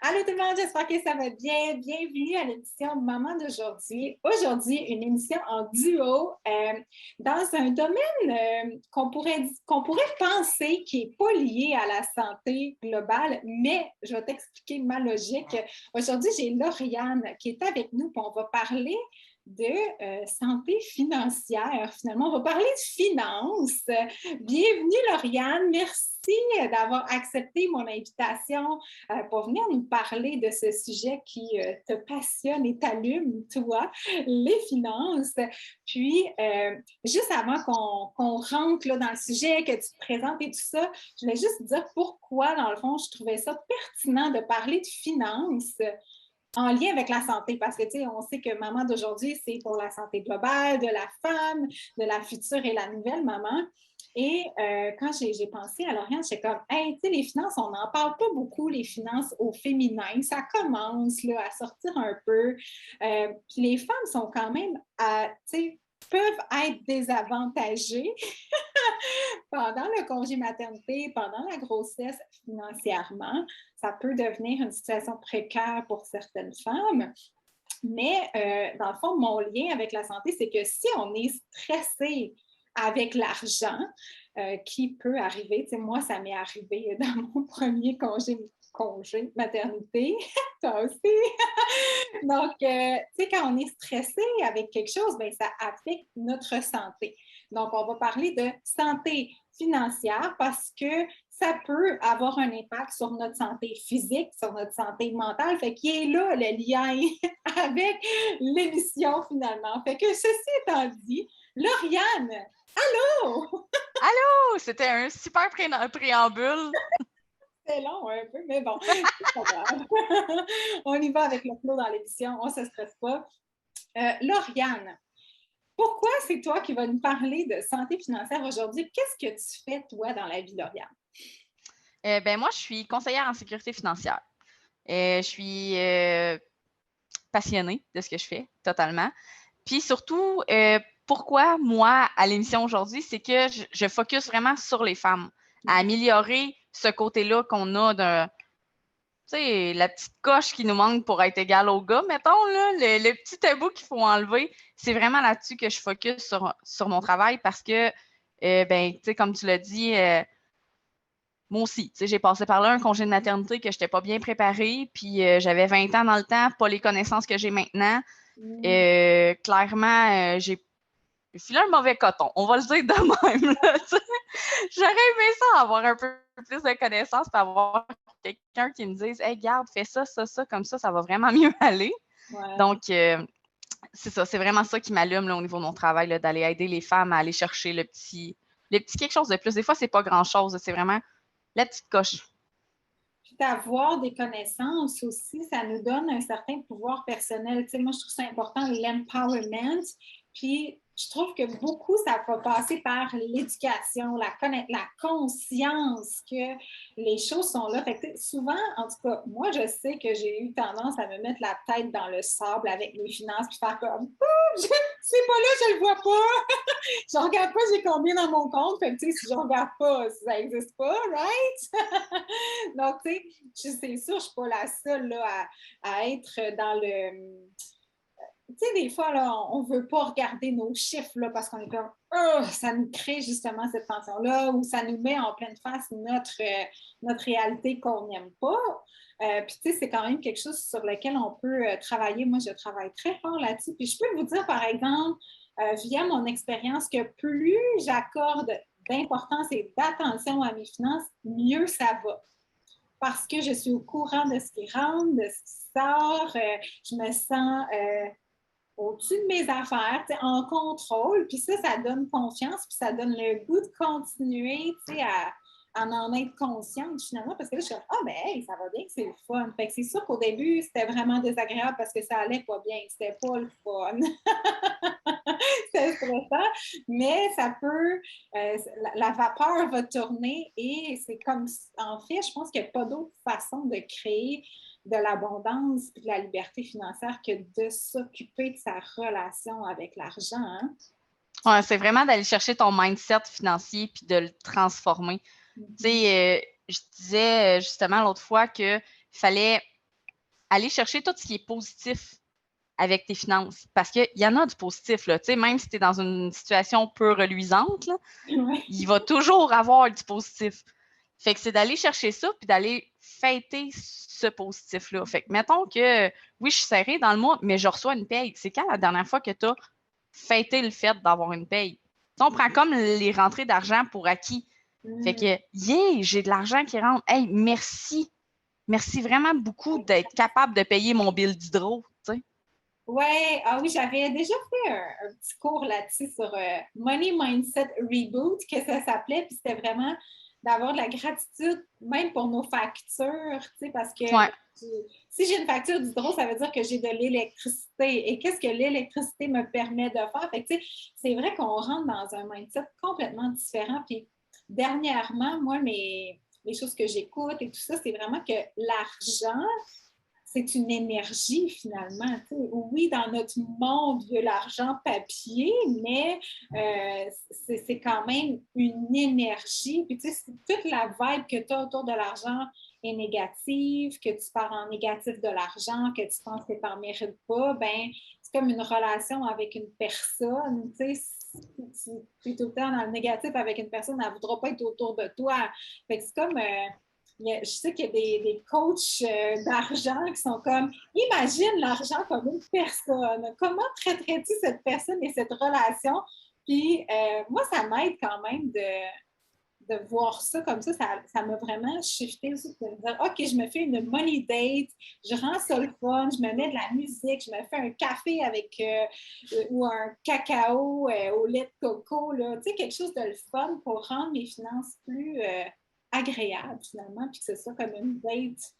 Allô tout le monde, j'espère que ça va bien. Bienvenue à l'émission Maman d'aujourd'hui. Aujourd'hui, une émission en duo dans un domaine qu'on pourrait penser qui n'est pas lié à la santé globale, mais je vais t'expliquer ma logique. Aujourd'hui, j'ai Lauriane qui est avec nous, puis on va parler de santé financière. Finalement, on va parler de finances. Bienvenue Lauriane, merci d'avoir accepté mon invitation pour venir nous parler de ce sujet qui te passionne et t'allume, toi, les finances. Puis, juste avant qu'on rentre là, dans le sujet, que tu te présentes et tout ça, je voulais juste dire pourquoi, dans le fond, je trouvais ça pertinent de parler de finances en lien avec la santé, parce que, tu sais, on sait que maman d'aujourd'hui, c'est pour la santé globale, de la femme, de la future et la nouvelle maman. Et quand j'ai pensé à Lauriane, j'étais comme, hey, tu sais, les finances, on n'en parle pas beaucoup, les finances au féminin. Ça commence là, à sortir un peu. Puis les femmes sont quand même, tu sais, peuvent être désavantagées pendant le congé maternité, pendant la grossesse financièrement. Ça peut devenir une situation précaire pour certaines femmes. Mais dans le fond, mon lien avec la santé, c'est que si on est stressé avec l'argent, qui peut arriver, tu sais, moi, ça m'est arrivé dans mon premier congé maternité, toi aussi. Donc, tu sais, quand on est stressé avec quelque chose, bien, ça affecte notre santé. Donc, on va parler de santé financière parce que ça peut avoir un impact sur notre santé physique, sur notre santé mentale. Fait qu'il est là le lien avec l'émission finalement. Fait que ceci étant dit, Lauriane, allô! Allô! C'était un super préambule. C'est long un peu, mais bon, c'est pas grave. On y va avec le flow dans l'émission, on ne se stresse pas. Lauriane, pourquoi c'est toi qui vas nous parler de santé financière aujourd'hui? Qu'est-ce que tu fais, toi, dans la vie, Lauriane? Moi, je suis conseillère en sécurité financière. Je suis passionnée de ce que je fais, totalement. Puis surtout, pourquoi moi, à l'émission aujourd'hui, c'est que je focus vraiment sur les femmes, à améliorer ce côté-là qu'on a de, tu sais, la petite coche qui nous manque pour être égal aux gars, mettons, là, le petit tabou qu'il faut enlever. C'est vraiment là-dessus que je focus sur mon travail parce que, tu sais, comme tu l'as dit, moi aussi, tu sais, j'ai passé par là un congé de maternité que je n'étais pas bien préparée, puis j'avais 20 ans dans le temps, pas les connaissances que j'ai maintenant. Clairement, j'ai filé un mauvais coton, on va le dire de même. Là, j'aurais aimé ça, avoir un peu plus de connaissances, puis avoir quelqu'un qui me dise « Hey, garde, fais ça, ça, comme ça va vraiment mieux aller. » Ouais. Donc, c'est ça, c'est vraiment ça qui m'allume là, au niveau de mon travail, là, d'aller aider les femmes à aller chercher le petit quelque chose de plus. Des fois, c'est pas grand-chose, c'est vraiment la petite coche. Puis d'avoir des connaissances aussi, ça nous donne un certain pouvoir personnel. Tu sais, moi, je trouve ça important, l'empowerment. Puis je trouve que beaucoup, ça va passer par l'éducation, la conscience que les choses sont là. Fait que, souvent, en tout cas, moi, je sais que j'ai eu tendance à me mettre la tête dans le sable avec les finances, puis faire comme « c'est pas là, je le vois pas! » Je regarde pas j'ai combien dans mon compte. Fait que, tu sais, si je regarde pas, ça n'existe pas, right? Donc, tu sais, c'est sûr, je suis pas la seule là, à être dans le. Tu sais, des fois, là, on ne veut pas regarder nos chiffres là, parce qu'on est comme, oh, ça nous crée justement cette tension-là ou ça nous met en pleine face notre réalité qu'on n'aime pas. Puis, tu sais, c'est quand même quelque chose sur lequel on peut travailler. Moi, je travaille très fort là-dessus. Puis, je peux vous dire, par exemple, via mon expérience, que plus j'accorde d'importance et d'attention à mes finances, mieux ça va parce que je suis au courant de ce qui rentre, de ce qui sort. Je me sens au-dessus de mes affaires, en contrôle. Puis ça donne confiance, puis ça donne le goût de continuer à en être consciente finalement, parce que là, je suis comme, ah, ben, hey, ça va bien, c'est le fun. Fait que c'est sûr qu'au début, c'était vraiment désagréable parce que ça allait pas bien, c'était pas le fun. C'était stressant, mais ça peut, la vapeur va tourner et c'est comme, en fait, je pense qu'il n'y a pas d'autre façon de créer de l'abondance et de la liberté financière que de s'occuper de sa relation avec l'argent. Hein? Ouais, c'est vraiment d'aller chercher ton mindset financier puis de le transformer. Tu sais, je disais justement l'autre fois qu'il fallait aller chercher tout ce qui est positif avec tes finances. Parce qu'il y en a du positif, là. Tu sais, même si tu es dans une situation peu reluisante, là, il va toujours avoir du positif. Fait que c'est d'aller chercher ça puis d'aller fêter ce positif-là. Fait que mettons que, oui, je suis serrée dans le mois, mais je reçois une paye. C'est quand la dernière fois que tu as fêté le fait d'avoir une paye? T'sais, on prend comme les rentrées d'argent pour acquis. Fait que, yeah, j'ai de l'argent qui rentre. Hey, merci. Merci vraiment beaucoup d'être capable de payer mon bill d'hydro. Ouais, ah oui, j'avais déjà fait un petit cours là-dessus sur Money Mindset Reboot, que ça s'appelait, puis c'était vraiment d'avoir de la gratitude, même pour nos factures, tu sais, parce que Ouais. si j'ai une facture d'hydro, ça veut dire que j'ai de l'électricité. Et qu'est-ce que l'électricité me permet de faire? Fait que, tu sais, c'est vrai qu'on rentre dans un mindset complètement différent. Puis, dernièrement, moi, les choses que j'écoute et tout ça, c'est vraiment que l'argent, c'est une énergie finalement. Tu sais, oui, dans notre monde, il y a l'argent papier, mais c'est quand même une énergie. Puis tu sais, toute la vibe que tu as autour de l'argent est négative, que tu pars en négatif de l'argent, que tu penses que tu n'en mérites pas, ben c'est comme une relation avec une personne. Tu sais, si tu es tout le temps dans le négatif avec une personne, elle ne voudra pas être autour de toi. Fait que c'est comme je sais qu'il y a des coachs d'argent qui sont comme, imagine l'argent comme une personne. Comment traiterais-tu cette personne et cette relation? Puis moi, ça m'aide quand même de voir ça comme ça m'a vraiment shifté aussi de me dire, OK, je me fais une money date, je rends ça le fun, je me mets de la musique, je me fais un café avec ou un cacao au lait de coco, là, tu sais, quelque chose de le fun pour rendre mes finances plus agréables finalement, puis que ce soit comme une date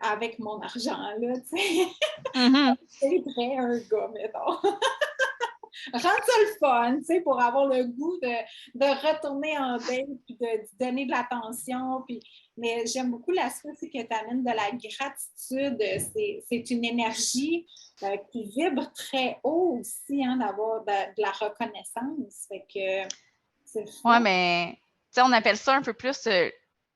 avec mon argent, là, tu sais. Mm-hmm. C'est vrai, un gars, mettons. Rendre ça le fun, tu sais, pour avoir le goût de retourner en date puis de donner de l'attention. Puis, mais j'aime beaucoup l'aspect que tu amènes de la gratitude. C'est une énergie qui vibre très haut aussi, hein, d'avoir de la reconnaissance. Fait que c'est le fun. Ouais, mais tu sais, on appelle ça un peu plus, tu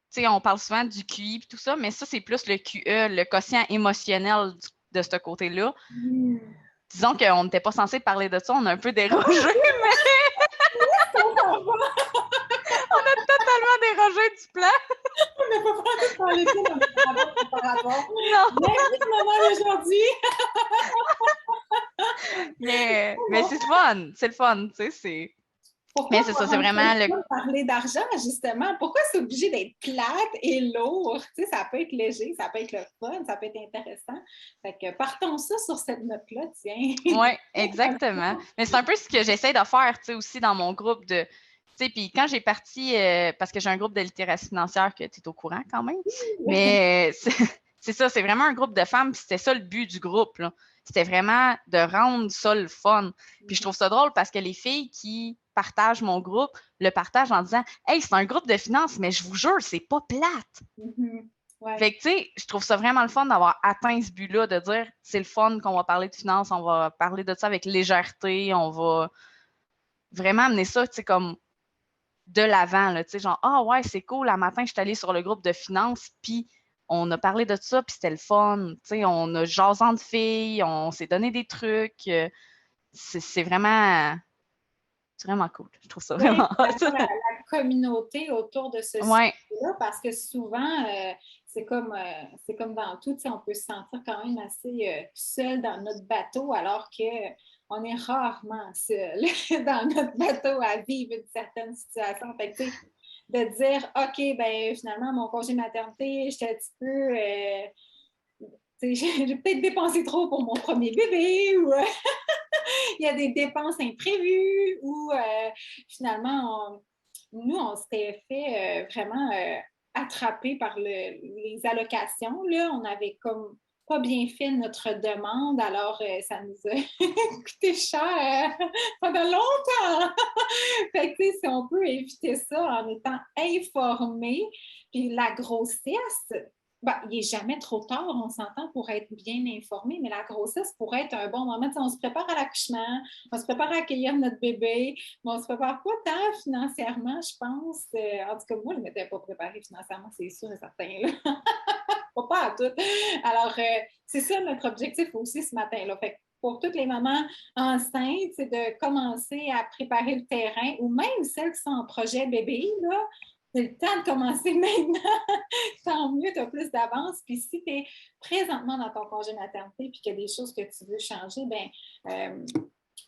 sais, on parle souvent du QI et tout ça, mais ça, c'est plus le QE, le quotient émotionnel de ce côté-là. Disons qu'on n'était pas censé parler de ça, on a un peu dérogé, mais on a totalement dérogé du plan. On n'a pas parlé parler de ça dans le travail préparatoire. Non, Mais le moment d'aujourd'hui. mais c'est le fun, tu sais, c'est... Pourquoi Mais c'est ça, c'est vraiment le... parler d'argent, justement? Pourquoi c'est obligé d'être plate et lourd? Tu sais, ça peut être léger, ça peut être le fun, ça peut être intéressant. Fait que partons ça sur cette note-là, tiens. Oui, exactement. Mais c'est un peu ce que j'essaie de faire, tu sais, aussi dans mon groupe de... Tu sais, puis quand j'ai parti, parce que j'ai un groupe de littératie financière que tu es au courant quand même, mais c'est ça, c'est vraiment un groupe de femmes, puis c'était ça le but du groupe, là. C'était vraiment de rendre ça le fun. Puis je trouve ça drôle parce que les filles qui partagent mon groupe le partagent en disant « Hey, c'est un groupe de finances, mais je vous jure, c'est pas plate! » Ouais. Fait que, tu sais, je trouve ça vraiment le fun d'avoir atteint ce but-là, de dire c'est le fun qu'on va parler de finances, on va parler de ça avec légèreté, on va vraiment amener ça, tu sais, comme de l'avant, là, tu sais, genre, ah ouais, c'est cool, la matin, je suis allée sur le groupe de finances, puis on a parlé de ça, puis c'était le fun, tu sais, on a jasant de filles, on s'est donné des trucs, c'est vraiment cool, je trouve ça Oui, vraiment hot. la communauté autour de ce Ouais, sujet-là, parce que souvent, c'est comme dans tout, on peut se sentir quand même assez seul dans notre bateau, alors qu'on est rarement seul dans notre bateau à vivre une certaine situation. Fait que, tu sais, de dire, OK, ben finalement, mon congé maternité, j'étais un petit peu... j'ai peut-être dépensé trop pour mon premier bébé ou il y a des dépenses imprévues ou finalement, nous, on s'était fait vraiment attraper par les allocations. Là. On avait comme pas bien fait notre demande, alors ça nous a coûté cher pendant longtemps. Fait que, si on peut éviter ça en étant informé, puis la grossesse, ben, il n'est jamais trop tard, on s'entend, pour être bien informé, mais la grossesse pourrait être un bon moment. T'sais, on se prépare à l'accouchement, on se prépare à accueillir notre bébé, mais on ne se prépare pas tant financièrement, je pense. En tout cas, moi, je ne m'étais pas préparée financièrement, c'est sûr et certain. Là. Pas à tout. Alors, c'est ça notre objectif aussi ce matin-là. Fait que pour toutes les mamans enceintes, c'est de commencer à préparer le terrain, ou même celles qui sont en projet bébé, là, c'est le temps de commencer maintenant. Tant mieux, tu as plus d'avance. Puis si tu es présentement dans ton congé maternité puis qu'il y a des choses que tu veux changer, bien,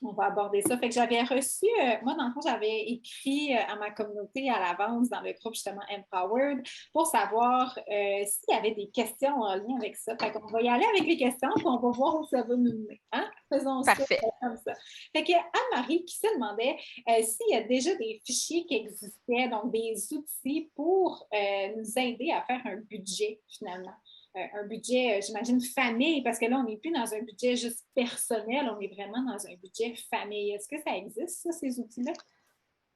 on va aborder ça. Fait que j'avais reçu, moi, dans le fond, j'avais écrit à ma communauté à l'avance dans le groupe justement Empowered pour savoir s'il y avait des questions en lien avec ça. Fait qu'on va y aller avec les questions puis on va voir où ça va nous mener. Hein? Faisons ça Parfait. comme ça. Fait que Anne-Marie qui se demandait s'il y a déjà des fichiers qui existaient, donc des outils pour nous aider à faire un budget finalement. Un budget, j'imagine, famille, parce que là, on n'est plus dans un budget juste personnel, on est vraiment dans un budget famille. Est-ce que ça existe, ça, ces outils-là?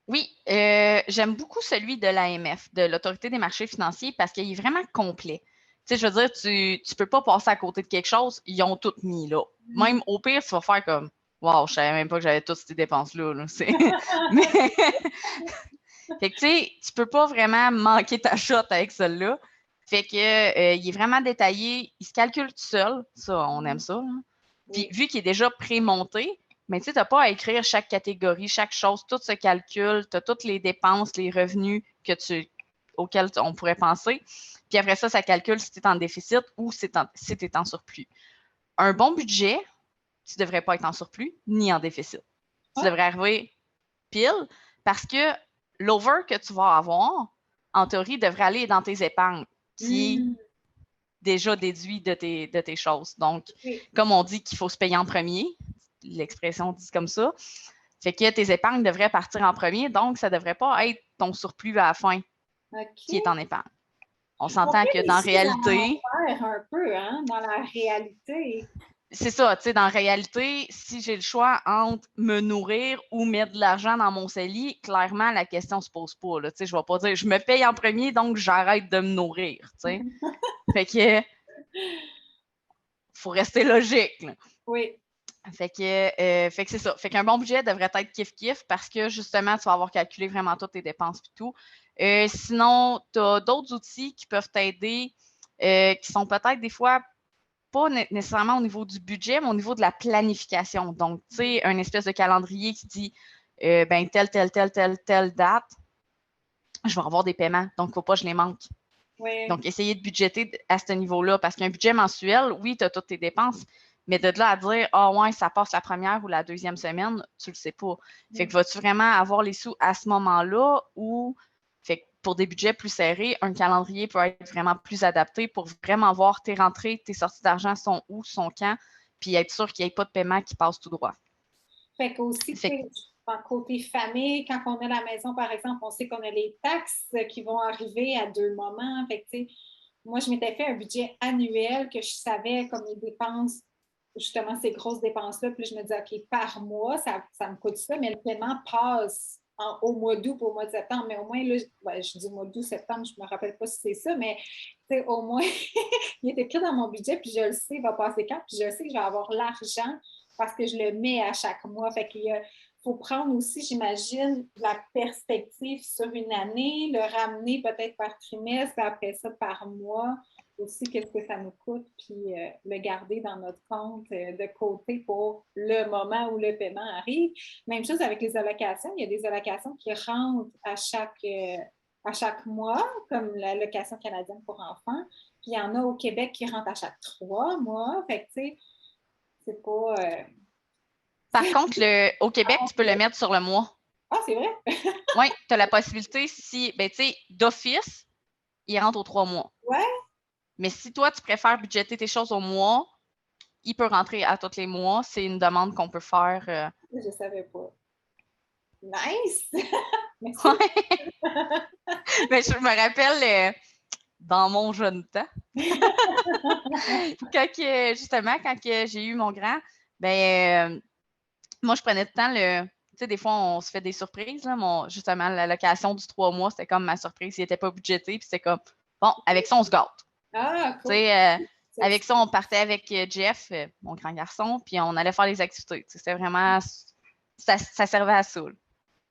Oui, j'aime beaucoup celui de l'AMF, de l'Autorité des marchés financiers, parce qu'il est vraiment complet. Tu sais, je veux dire, tu ne peux pas passer à côté de quelque chose, ils ont tout mis là. Même au pire, tu vas faire comme wow, je savais même pas que j'avais toutes ces dépenses-là. Là. Mais fait que tu sais, tu peux pas vraiment manquer ta shot avec celle-là. Fait que il est vraiment détaillé, il se calcule tout seul. Ça, on aime ça. Là. Puis vu qu'il est déjà pré-monté, mais tu sais, tu n'as pas à écrire chaque catégorie, chaque chose, tout se calcule, tu as toutes les dépenses, les revenus auxquels on pourrait penser. Puis après ça, ça calcule si tu es en déficit ou si tu es en surplus. Un bon budget, tu ne devrais pas être en surplus ni en déficit. Tu devrais arriver pile parce que l'over que tu vas avoir, en théorie, devrait aller dans tes épargnes, qui est déjà déduit de tes choses. Donc, comme on dit qu'il faut se payer en premier, l'expression dit comme ça, fait que tes épargnes devraient partir en premier, donc ça ne devrait pas être ton surplus à la fin qui est en épargne. On s'entend que dans la réalité... un peu, hein, dans la réalité. C'est ça, tu sais, dans la réalité, si j'ai le choix entre me nourrir ou mettre de l'argent dans mon CELI, clairement, la question ne se pose pas. Là, tu sais, je ne vais pas dire je me paye en premier, donc j'arrête de me nourrir. Tu sais. Fait que faut rester logique. Là. Oui. Fait que c'est ça. Fait qu'un bon budget devrait être kiff-kiff parce que justement, tu vas avoir calculé vraiment toutes tes dépenses et tout. Sinon, tu as d'autres outils qui peuvent t'aider qui sont peut-être des fois pas nécessairement au niveau du budget, mais au niveau de la planification. Donc, tu sais, un espèce de calendrier qui dit ben, telle date, je vais avoir des paiements. Donc, il ne faut pas que je les manque. Oui. Donc, essayer de budgéter à ce niveau-là. Parce qu'un budget mensuel, oui, tu as toutes tes dépenses, mais de là à dire, ah ouais, ça passe la première ou la deuxième semaine, tu ne le sais pas. Fait que vas-tu vraiment avoir les sous à ce moment-là ou fait que pour des budgets plus serrés, un calendrier peut être vraiment plus adapté pour vraiment voir tes rentrées, tes sorties d'argent sont où, sont quand, puis être sûr qu'il n'y ait pas de paiement qui passe tout droit. Fait qu'aussi, côté famille, quand on est à la maison, par exemple, on sait qu'on a les taxes qui vont arriver à 2 moments. Fait que, moi, je m'étais fait un budget annuel que je savais comme les dépenses, justement, ces grosses dépenses-là. Puis je me disais, OK, par mois, ça me coûte ça, mais le paiement passe au mois d'août pour au mois de septembre. Mais au moins, là, je dis mois d'août, septembre, je ne me rappelle pas si c'est ça, mais au moins, il est écrit dans mon budget, puis je le sais, il va passer quand, puis je sais que je vais avoir l'argent parce que je le mets à chaque mois. Fait qu'il faut prendre aussi, j'imagine, la perspective sur une année, le ramener peut-être par trimestre, puis après ça par mois. Aussi, qu'est-ce que ça nous coûte, puis le garder dans notre compte de côté pour le moment où le paiement arrive. Même chose avec les allocations. Il y a des allocations qui rentrent à chaque mois, comme l'allocation canadienne pour enfants. Puis il y en a au Québec qui rentrent à chaque 3 mois. Fait que, tu sais, c'est pas... Par contre, au Québec, tu peux le mettre sur le mois. Ah, c'est vrai? Oui, tu as la possibilité, si, ben, tu sais, d'office, il rentre aux 3 mois. Ouais. Mais si toi, tu préfères budgéter tes choses au mois, il peut rentrer à tous les mois. C'est une demande qu'on peut faire. Je ne savais pas. Nice! Merci. Mais je me rappelle dans mon jeune temps, quand j'ai eu mon grand, ben moi, je prenais tout le temps tu sais, des fois, on se fait des surprises. Là, justement, l'allocation du 3 mois, c'était comme ma surprise. Il n'était pas budgété. Puis c'était comme, bon, avec ça, on se gâte. Ah, cool. Avec ça, on partait avec Jeff, mon grand garçon, puis on allait faire les activités. C'était vraiment... Ça servait à ça.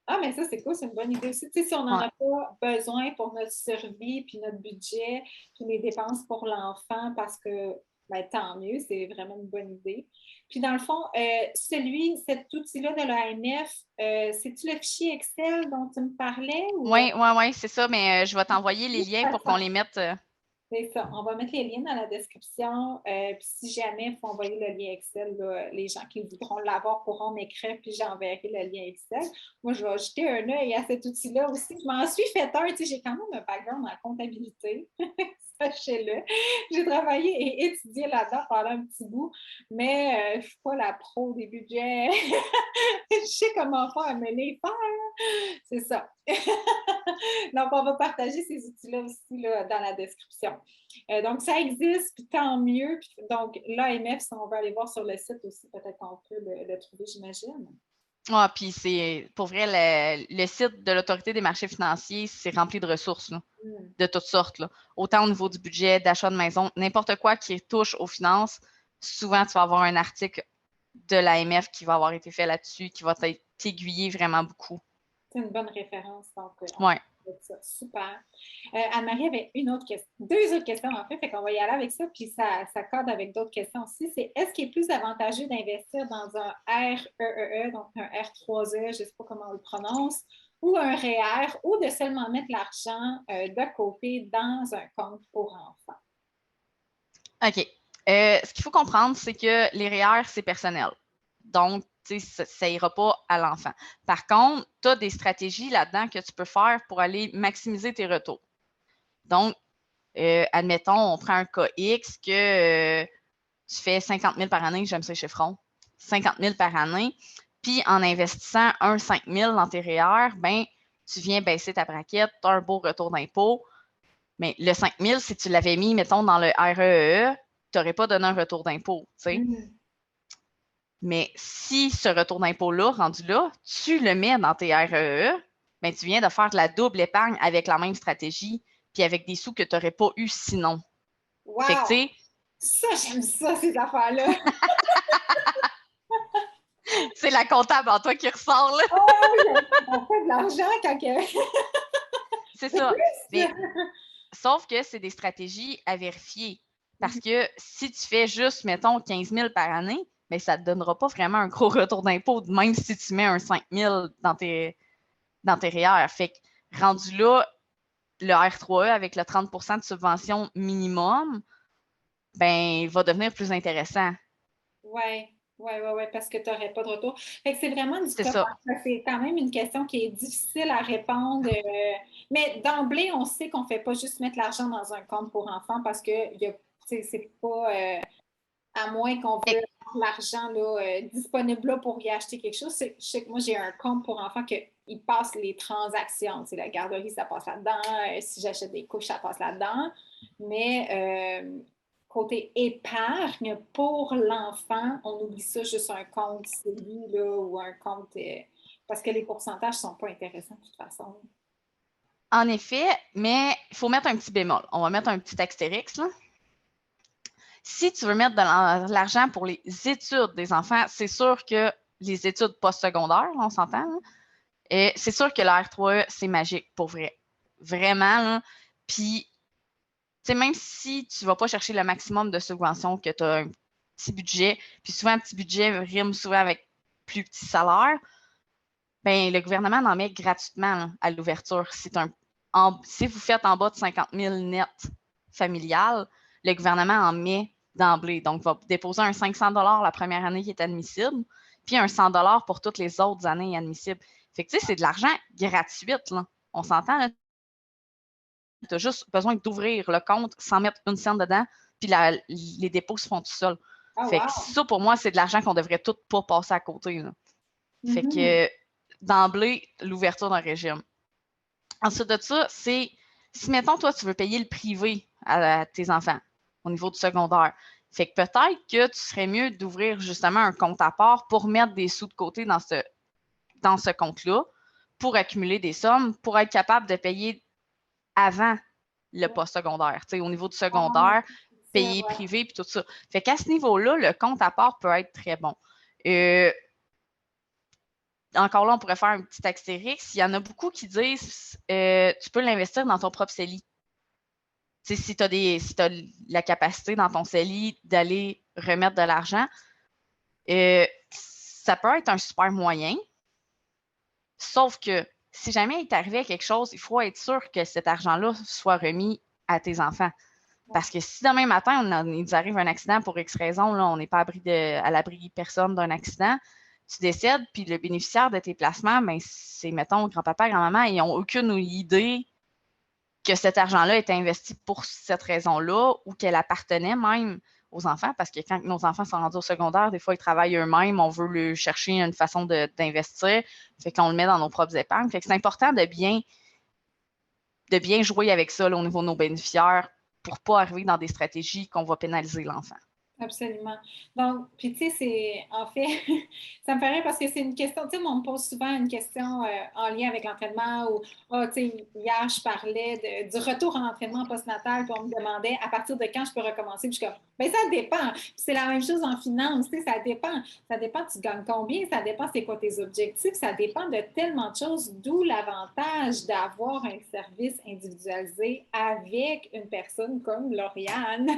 Ah, mais ça, c'est cool, c'est une bonne idée aussi. Tu sais, si on n'en Ouais. a pas besoin pour notre survie, puis notre budget, puis les dépenses pour l'enfant, parce que, ben, tant mieux, c'est vraiment une bonne idée. Puis, dans le fond, cet outil-là de l'AMF, c'est-tu le fichier Excel dont tu me parlais ou... Oui, oui, oui, c'est ça, mais je vais t'envoyer les liens pour qu'on les mette. C'est ça. On va mettre les liens dans la description. Puis si jamais il faut envoyer le lien Excel, là, les gens qui voudront l'avoir pourront m'écrire, puis j'enverrai le lien Excel. Moi, je vais jeter un œil à cet outil-là aussi. Je m'en suis fait un. Tu sais, j'ai quand même un background en comptabilité. Sachez-le. J'ai travaillé et étudié là-dedans pendant un petit bout, mais je ne suis pas la pro des budgets. Je sais comment faire, mais les faire, c'est ça. Donc, on va partager ces outils-là aussi là, dans la description. Donc, ça existe, puis tant mieux. Puis, donc, l'AMF, si on veut aller voir sur le site aussi, peut-être qu'on peut le trouver, j'imagine. Ah, puis c'est pour vrai, le site de l'Autorité des marchés financiers, c'est rempli de ressources là, de toutes sortes. Là. Autant au niveau du budget, d'achat de maison, n'importe quoi qui touche aux finances, souvent tu vas avoir un article de l'AMF qui va avoir été fait là-dessus, qui va t'aiguiller vraiment beaucoup. C'est une bonne référence. Donc, ouais. Ça. Super. Anne-Marie avait deux autres questions en fait qu'on va y aller avec ça, puis ça corde avec d'autres questions aussi. C'est est-ce qu'il est plus avantageux d'investir dans un REEE, donc un R3E, je ne sais pas comment on le prononce, ou un REER, ou de seulement mettre l'argent de côté dans un compte pour enfants? OK. Ce qu'il faut comprendre, c'est que les REER, c'est personnel. Donc, ça n'ira pas à l'enfant. Par contre, tu as des stratégies là-dedans que tu peux faire pour aller maximiser tes retours. Donc, admettons, on prend un cas X que tu fais 50 000 par année, j'aime ces chiffrons, 50 000 par année, puis en investissant 5 000 dans tes REER, ben, tu viens baisser ta braquette, tu as un beau retour d'impôt. Mais le 5 000, si tu l'avais mis, mettons, dans le REE, tu n'aurais pas donné un retour d'impôt. Mais si ce retour d'impôt-là, rendu là, tu le mets dans tes REE, ben, tu viens de faire de la double épargne avec la même stratégie, puis avec des sous que tu n'aurais pas eu sinon. Wow! Fait que, tu sais, ça, j'aime ça, ces affaires-là. c'est la comptable en toi qui ressort, là. Oh, on fait de l'argent quand c'est ça. Mais, sauf que c'est des stratégies à vérifier. Parce que si tu fais juste, mettons, 15 000 par année, ben, ça ne te donnera pas vraiment un gros retour d'impôt, même si tu mets un 5 000 dans tes REER. Fait que rendu là, le R3E avec le 30 de subvention minimum, ben, va devenir plus intéressant. Oui. Oui, parce que tu n'aurais pas de retour. Fait que c'est vraiment du cas. Ça. C'est quand même une question qui est difficile à répondre. Mais d'emblée, on sait qu'on ne fait pas juste mettre l'argent dans un compte pour enfants parce que c'est pas à moins qu'on veut avoir l'argent disponible là, pour y acheter quelque chose. Je sais que moi, j'ai un compte pour enfants qu'il passe les transactions. La garderie, ça passe là-dedans. Si j'achète des couches, ça passe là-dedans. Mais côté épargne pour l'enfant, on oublie ça, juste un compte CELI là, ou un compte parce que les pourcentages ne sont pas intéressants de toute façon. En effet, mais il faut mettre un petit bémol. On va mettre un petit astérix, là. Si tu veux mettre de l'argent pour les études des enfants, c'est sûr que les études postsecondaires, on s'entend, et c'est sûr que le R3E, c'est magique, pour vrai. Vraiment, là. Puis, même si tu ne vas pas chercher le maximum de subventions, que tu as un petit budget, puis souvent, un petit budget rime souvent avec plus petit salaire, ben, le gouvernement en met gratuitement là, à l'ouverture. Si vous faites en bas de 50 000 net familial, le gouvernement en met d'emblée. Donc, va déposer un 500 la première année qui est admissible, puis un 100 pour toutes les autres années admissibles. Fait que, tu sais, c'est de l'argent gratuit, là. On s'entend, tu as juste besoin d'ouvrir le compte sans mettre une scène dedans, puis les dépôts se font tout seuls. Fait que ça, pour moi, c'est de l'argent qu'on devrait tout pas passer à côté. Là. Fait que, d'emblée, l'ouverture d'un régime. Ensuite de ça, c'est si, mettons, toi, tu veux payer le privé à tes enfants au niveau du secondaire, fait que peut-être que tu serais mieux d'ouvrir justement un compte à part pour mettre des sous de côté dans ce compte-là, pour accumuler des sommes, pour être capable de payer avant le postsecondaire. Tu sais, au niveau du secondaire, payer privé puis tout ça. Fait qu'à ce niveau-là, le compte à part peut être très bon. encore là, on pourrait faire un petit astérix. Il y en a beaucoup qui disent tu peux l'investir dans ton propre CELI. Si tu as la capacité dans ton CELI d'aller remettre de l'argent, ça peut être un super moyen. Sauf que si jamais il t'arrivait quelque chose, il faut être sûr que cet argent-là soit remis à tes enfants. Parce que si demain matin, il nous arrive un accident pour X raison, là, on n'est pas à l'abri personne d'un accident, tu décèdes, puis le bénéficiaire de tes placements, ben, c'est, mettons, grand-papa, grand-maman, ils n'ont aucune idée que cet argent-là était investi pour cette raison-là ou qu'elle appartenait même aux enfants, parce que quand nos enfants sont rendus au secondaire, des fois, ils travaillent eux-mêmes, on veut leur chercher une façon d'investir, fait qu'on le met dans nos propres épargnes. Fait que c'est important de bien jouer avec ça là, au niveau de nos bénéficiaires pour ne pas arriver dans des stratégies qu'on va pénaliser l'enfant. Absolument. Donc, puis tu sais, c'est en fait, ça me fait rire parce que c'est une question, tu sais, on me pose souvent une question en lien avec l'entraînement ou, tu sais, hier, je parlais du retour en entraînement postnatal, puis on me demandait à partir de quand je peux recommencer. Puis je suis comme, bien, ça dépend. Puis c'est la même chose en finance, tu sais, ça dépend. Ça dépend, tu gagnes combien, ça dépend c'est quoi tes objectifs, ça dépend de tellement de choses, d'où l'avantage d'avoir un service individualisé avec une personne comme Lauriane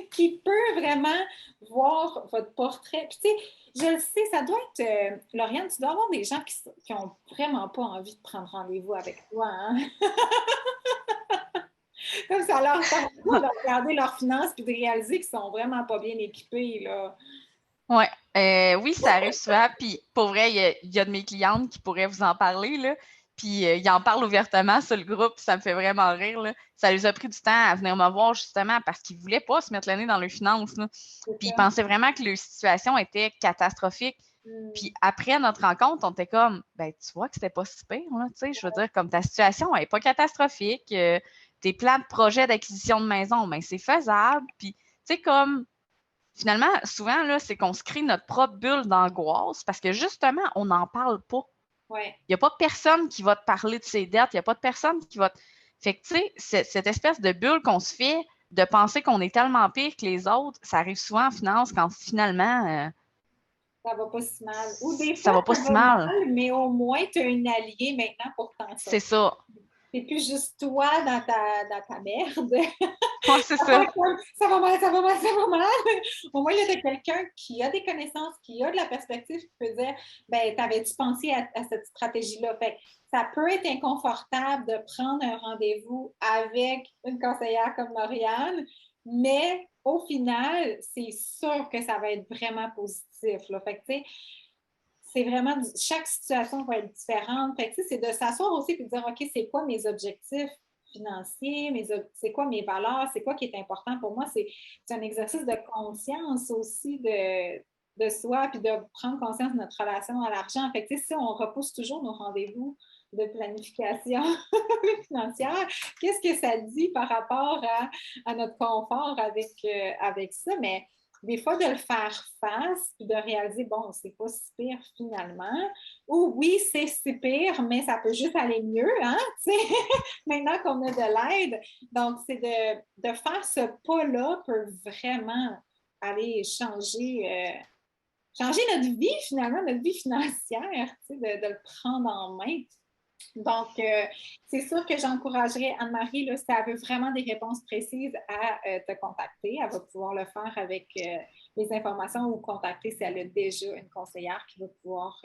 qui peut vraiment voir votre portrait. Puis, tu sais, je le sais, ça doit être. Lauriane, tu dois avoir des gens qui n'ont vraiment pas envie de prendre rendez-vous avec toi. Hein? Comme ça leur tente pas de regarder leurs finances puis de réaliser qu'ils sont vraiment pas bien équipés. Là. Ouais. Oui, ça arrive souvent. Puis, pour vrai, il y a de mes clientes qui pourraient vous en parler. Là. Puis, ils en parlent ouvertement sur le groupe. Ça me fait vraiment rire. Là. Ça les a pris du temps à venir me voir justement parce qu'ils ne voulaient pas se mettre le nez dans leurs finances. Là. Puis, ils pensaient vraiment que leur situation était catastrophique. Puis, après notre rencontre, on était comme, ben, tu vois que c'était pas si pire. Là, tu sais, je veux dire, comme ta situation n'est pas catastrophique. Tes plans de projet d'acquisition de maison, ben, c'est faisable. Puis, tu sais, comme. Finalement, souvent, là, c'est qu'on se crée notre propre bulle d'angoisse parce que justement, on n'en parle pas. Ouais. Il n'y a pas personne qui va te parler de ses dettes. Il n'y a pas de personne qui va te. Fait que, tu sais, cette espèce de bulle qu'on se fait de penser qu'on est tellement pire que les autres, ça arrive souvent en finance quand finalement. Ça va pas si mal. Ou des ça fois, va pas ça si va mal. mal, mais au moins, tu as une alliée maintenant pour t'en sortir. C'est ça. C'est plus juste toi dans ta merde. Ouais, c'est ça. Ça va mal, ça va mal, ça va mal. Au moins, il y a quelqu'un qui a des connaissances, qui a de la perspective, qui peut dire, ben, t'avais-tu pensé à cette stratégie-là? Fait ça peut être inconfortable de prendre un rendez-vous avec une conseillère comme Lauriane, mais au final, c'est sûr que ça va être vraiment positif. Là. Fait que, tu sais, c'est vraiment, chaque situation va être différente. Fait que, c'est de s'asseoir aussi et de dire, OK, c'est quoi mes objectifs financiers, c'est quoi mes valeurs, c'est quoi qui est important pour moi. C'est un exercice de conscience aussi de soi, puis de prendre conscience de notre relation à l'argent. Fait que, si on repousse toujours nos rendez-vous de planification financière, qu'est-ce que ça dit par rapport à notre confort avec ça? Mais des fois, de le faire face et de réaliser, bon, c'est pas si pire finalement. Ou oui, c'est si pire, mais ça peut juste aller mieux, hein, tu sais, maintenant qu'on a de l'aide. Donc, c'est de faire ce pas-là peut vraiment aller changer notre vie, finalement, notre vie financière, tu sais, de le prendre en main. Donc, c'est sûr que j'encouragerais Anne-Marie, là, si elle veut vraiment des réponses précises, à te contacter. Elle va pouvoir le faire avec les informations ou contacter si elle a déjà une conseillère qui va pouvoir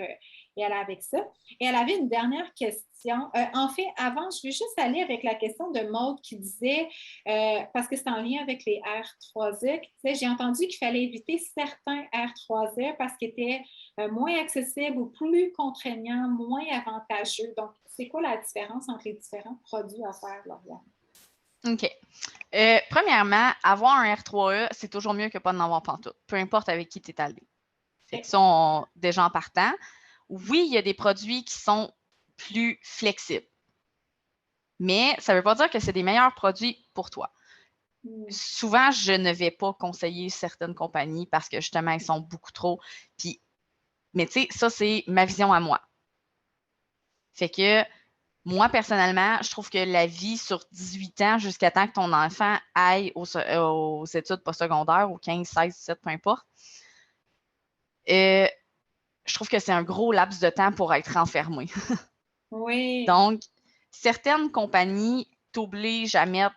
y aller avec ça. Et elle avait une dernière question. En fait, avant, je vais juste aller avec la question de Maude qui disait, parce que c'est en lien avec les R3E, qui disait, j'ai entendu qu'il fallait éviter certains R3E parce qu'ils étaient moins accessibles ou plus contraignants, moins avantageux. Donc, c'est quoi la différence entre les différents produits offerts, Lauriane? OK. Premièrement, avoir un R3E, c'est toujours mieux que pas d'en avoir pantoute, peu importe avec qui tu es allé. Fait que ça, déjà en partant. Oui, il y a des produits qui sont plus flexibles, mais ça ne veut pas dire que c'est des meilleurs produits pour toi. Souvent, je ne vais pas conseiller certaines compagnies parce que justement, ils sont beaucoup trop. Mais tu sais, ça, c'est ma vision à moi. Fait que moi, personnellement, je trouve que la vie sur 18 ans jusqu'à temps que ton enfant aille aux études postsecondaires, ou 15, 16, 17, peu importe, je trouve que c'est un gros laps de temps pour être enfermé. Oui. Donc, certaines compagnies t'obligent à mettre,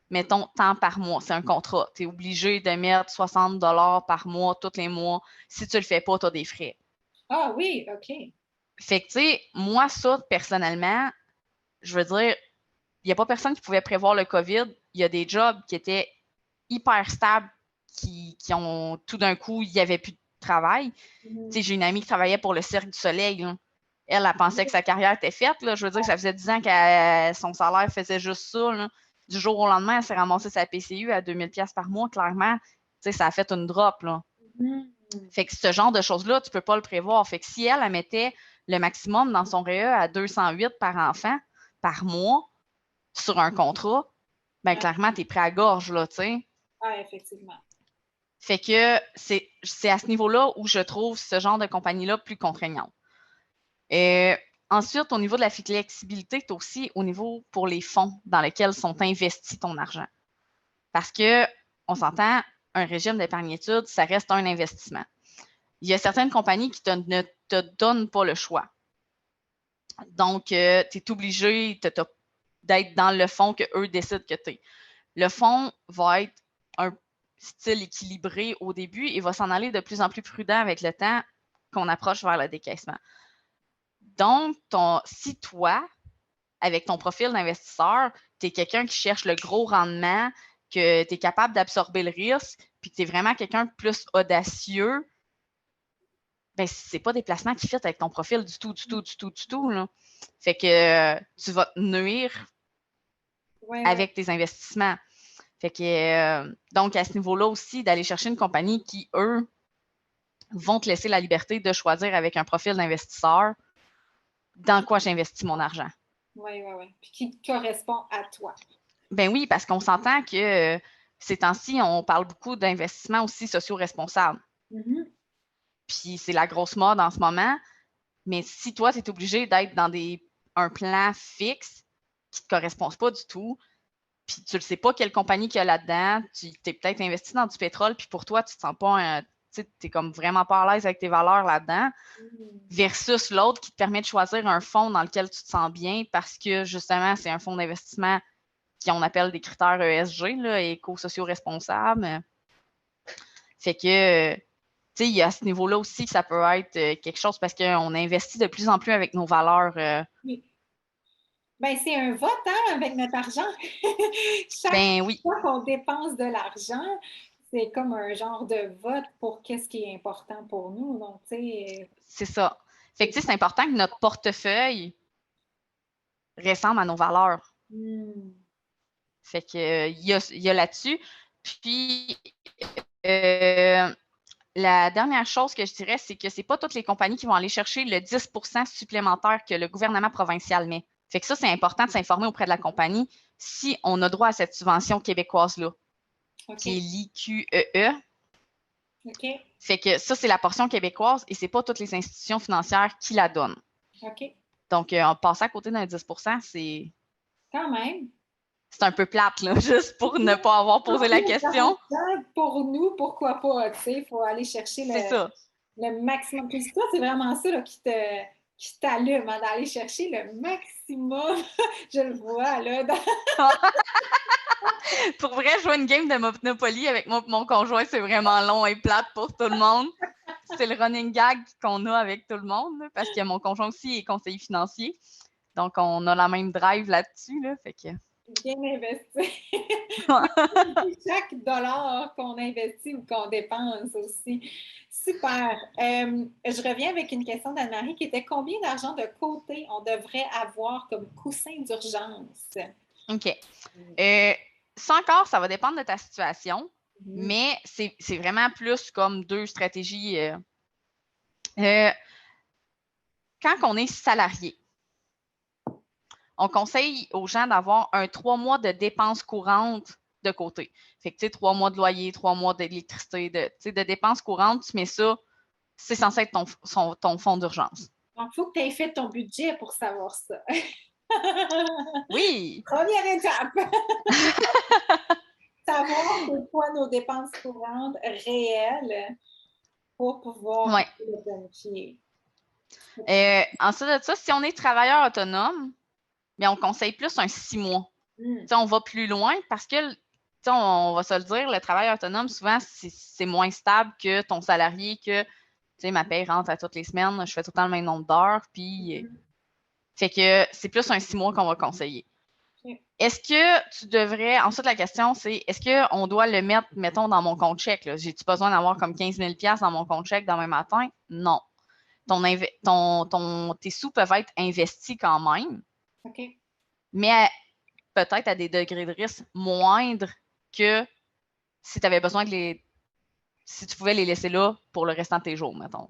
mettons, tant par mois. C'est un contrat. Tu es obligé de mettre 60 par mois, tous les mois. Si tu le fais pas, tu as des frais. Ah oui, OK. Fait que, tu sais, moi, ça, personnellement, je veux dire, il n'y a pas personne qui pouvait prévoir le COVID. Il y a des jobs qui étaient hyper stables, qui ont, tout d'un coup, il n'y avait plus de travail. Tu sais, j'ai une amie qui travaillait pour le Cirque du Soleil, là. Elle pensait que sa carrière était faite, là. Je veux dire que ça faisait 10 ans que son salaire faisait juste ça, là. Du jour au lendemain, elle s'est ramassée sa PCU à 2000$ par mois, clairement. Tu sais, ça a fait une drop, là. Mhm. Fait que ce genre de choses-là, tu peux pas le prévoir. Fait que si elle mettait le maximum dans son REE à 208 par enfant par mois sur un contrat, ben clairement, tu es prêt à gorge, là, tu sais. Ah, effectivement. Fait que c'est à ce niveau-là où je trouve ce genre de compagnie-là plus contraignante. Ensuite, au niveau de la flexibilité, tu as aussi au niveau pour les fonds dans lesquels sont investis ton argent. Parce que, on s'entend, un régime d'épargne-études, ça reste un investissement. Il y a certaines compagnies qui ne te donnent pas le choix. Donc, tu es obligé d'être dans le fonds qu'eux décident que tu es. Le fonds va être un style équilibré au début et va s'en aller de plus en plus prudent avec le temps qu'on approche vers le décaissement. Donc, si toi, avec ton profil d'investisseur, tu es quelqu'un qui cherche le gros rendement, que tu es capable d'absorber le risque, puis que tu es vraiment quelqu'un de plus audacieux, ben c'est pas des placements qui fit avec ton profil du tout, là. Fait que tu vas te nuire avec tes investissements. Fait que donc à ce niveau-là aussi, d'aller chercher une compagnie qui, eux, vont te laisser la liberté de choisir avec un profil d'investisseur dans quoi j'investis mon argent. Oui, oui, oui. Puis qui correspond à toi. Ben oui, parce qu'on s'entend que ces temps-ci, on parle beaucoup d'investissements aussi socio-responsables. Mhm. Puis c'est la grosse mode en ce moment. Mais si toi, tu es obligé d'être dans un plan fixe qui ne te correspond pas du tout, puis tu ne sais pas quelle compagnie qu'il y a là-dedans, tu es peut-être investi dans du pétrole, puis pour toi, tu te sens pas, tu es comme vraiment pas à l'aise avec tes valeurs là-dedans, versus l'autre qui te permet de choisir un fonds dans lequel tu te sens bien parce que justement, c'est un fonds d'investissement qu'on appelle des critères ESG, là, éco-socio-responsables. Fait que, tu sais, il y a à ce niveau-là aussi que ça peut être quelque chose parce qu'on investit de plus en plus avec nos valeurs. Oui. Ben, c'est un vote, hein, avec notre argent. Chaque Ben oui, fois qu'on dépense de l'argent, c'est comme un genre de vote pour qu'est-ce qui est important pour nous. Donc, tu sais, c'est ça. Fait que, tu sais, c'est important que notre portefeuille ressemble à nos valeurs. hmm, Fait que, il y a là-dessus. Puis, euh, la dernière chose que je dirais, c'est que c'est pas toutes les compagnies qui vont aller chercher le 10% supplémentaire que le gouvernement provincial met. Fait que ça, c'est important de s'informer auprès de la compagnie si on a droit à cette subvention québécoise-là, qui est OK, l'IQEE. OK, Fait que ça, c'est la portion québécoise et c'est pas toutes les institutions financières qui la donnent. OK. Donc, en passant à côté d'un 10%, Quand même. c'est un peu plate, là, juste pour ne pas avoir posé la question. Pour nous, pourquoi pas? Tu sais, il faut aller chercher C'est ça. le maximum. Puis toi, c'est vraiment ça là, qui t'allume, hein, d'aller chercher le maximum. Je le vois, là. Pour vrai, jouer une game de Monopoly avec moi et mon conjoint, c'est vraiment long et plate pour tout le monde. C'est le running gag qu'on a avec tout le monde, là, parce que mon conjoint aussi est conseiller financier. Donc, on a la même drive là-dessus. Là, fait que... Bien investi. Chaque dollar qu'on investit ou qu'on dépense aussi. Super. Je reviens avec une question d'Anne-Marie qui était combien d'argent de côté on devrait avoir comme coussin d'urgence? OK. Ça encore, ça va dépendre de ta situation, Mhm. mais c'est vraiment plus comme deux stratégies. Quand on est salarié, on conseille aux gens d'avoir un 3 mois de dépenses courantes de côté. Fait que, tu sais, 3 mois de loyer, 3 mois d'électricité, de dépenses courantes, tu mets ça, c'est censé être ton fonds d'urgence. Donc, il faut que tu aies fait ton budget pour savoir ça. Oui! Première étape. Savoir c'est quoi nos dépenses courantes réelles pour pouvoir Ouais. le planifier. Ensuite de ça, si on est travailleur autonome, bien, on conseille plus un 6 mois. On va plus loin parce que, on va se le dire, le travail autonome, souvent, c'est moins stable que ton salarié, que ma paye rentre à toutes les semaines, je fais tout le temps le même nombre d'heures, puis fait que c'est plus un 6 mois qu'on va conseiller. Est-ce que tu devrais, ensuite la question c'est, est-ce qu'on doit le mettre, mettons, dans mon compte chèque? J'ai-tu besoin d'avoir comme 15 000 $ dans mon compte chèque demain matin? Non. Tes sous peuvent être investis quand même, mais peut-être à des degrés de risque moindres que si tu avais besoin si tu pouvais les laisser là pour le restant de tes jours, mettons.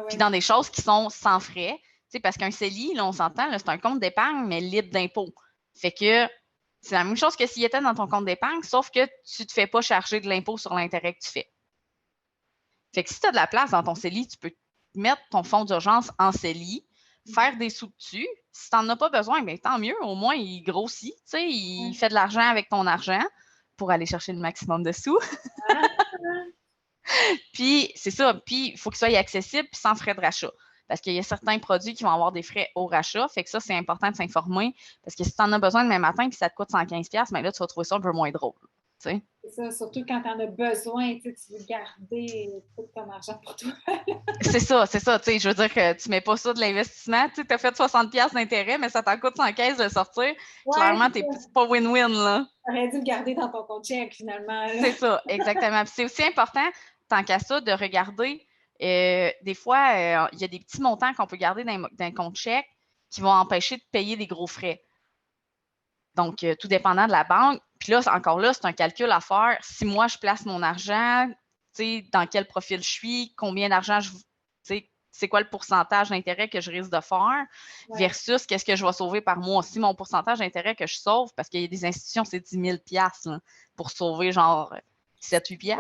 Puis dans des choses qui sont sans frais, parce qu'un CELI, là, on s'entend, c'est un compte d'épargne, mais libre d'impôt. Fait que c'est la même chose que s'il était dans ton compte d'épargne, sauf que tu ne te fais pas charger de l'impôt sur l'intérêt que tu fais. Fait que si tu as de la place dans ton CELI, tu peux mettre ton fonds d'urgence en CELI, faire des sous dessus. Si tu n'en as pas besoin, bien, tant mieux. Au moins, il grossit. Il fait de l'argent avec ton argent pour aller chercher le maximum de sous. Puis, c'est ça. Puis, il faut qu'il soit accessible puis sans frais de rachat. Parce qu'il y a certains produits qui vont avoir des frais au rachat. Fait que ça, c'est important de s'informer. Parce que si tu en as besoin demain matin puis ça te coûte 115$, bien là, tu vas trouver ça un peu moins drôle. C'est ça, surtout quand tu en as besoin, tu veux garder tout ton argent pour toi. C'est ça. Je veux dire que tu ne mets pas ça de l'investissement. Tu as fait 60$ d'intérêt, mais ça t'en coûte 115$ de sortir. Clairement, c'est pas win-win, là. Tu aurais dû le garder dans ton compte chèque, finalement. Là. C'est ça, exactement. Puis c'est aussi important, tant qu'à ça, de regarder. Des fois, il y a des petits montants qu'on peut garder dans un compte chèque qui vont empêcher de payer des gros frais. Donc, tout dépendant de la banque. Puis là, encore là, c'est un calcul à faire. Si moi, je place mon argent, dans quel profil je suis, combien d'argent c'est quoi le pourcentage d'intérêt que je risque de faire versus qu'est-ce que je vais sauver par mois. Si mon pourcentage d'intérêt que je sauve, parce qu'il y a des institutions, c'est 10 000$ là, pour sauver genre 7-8$.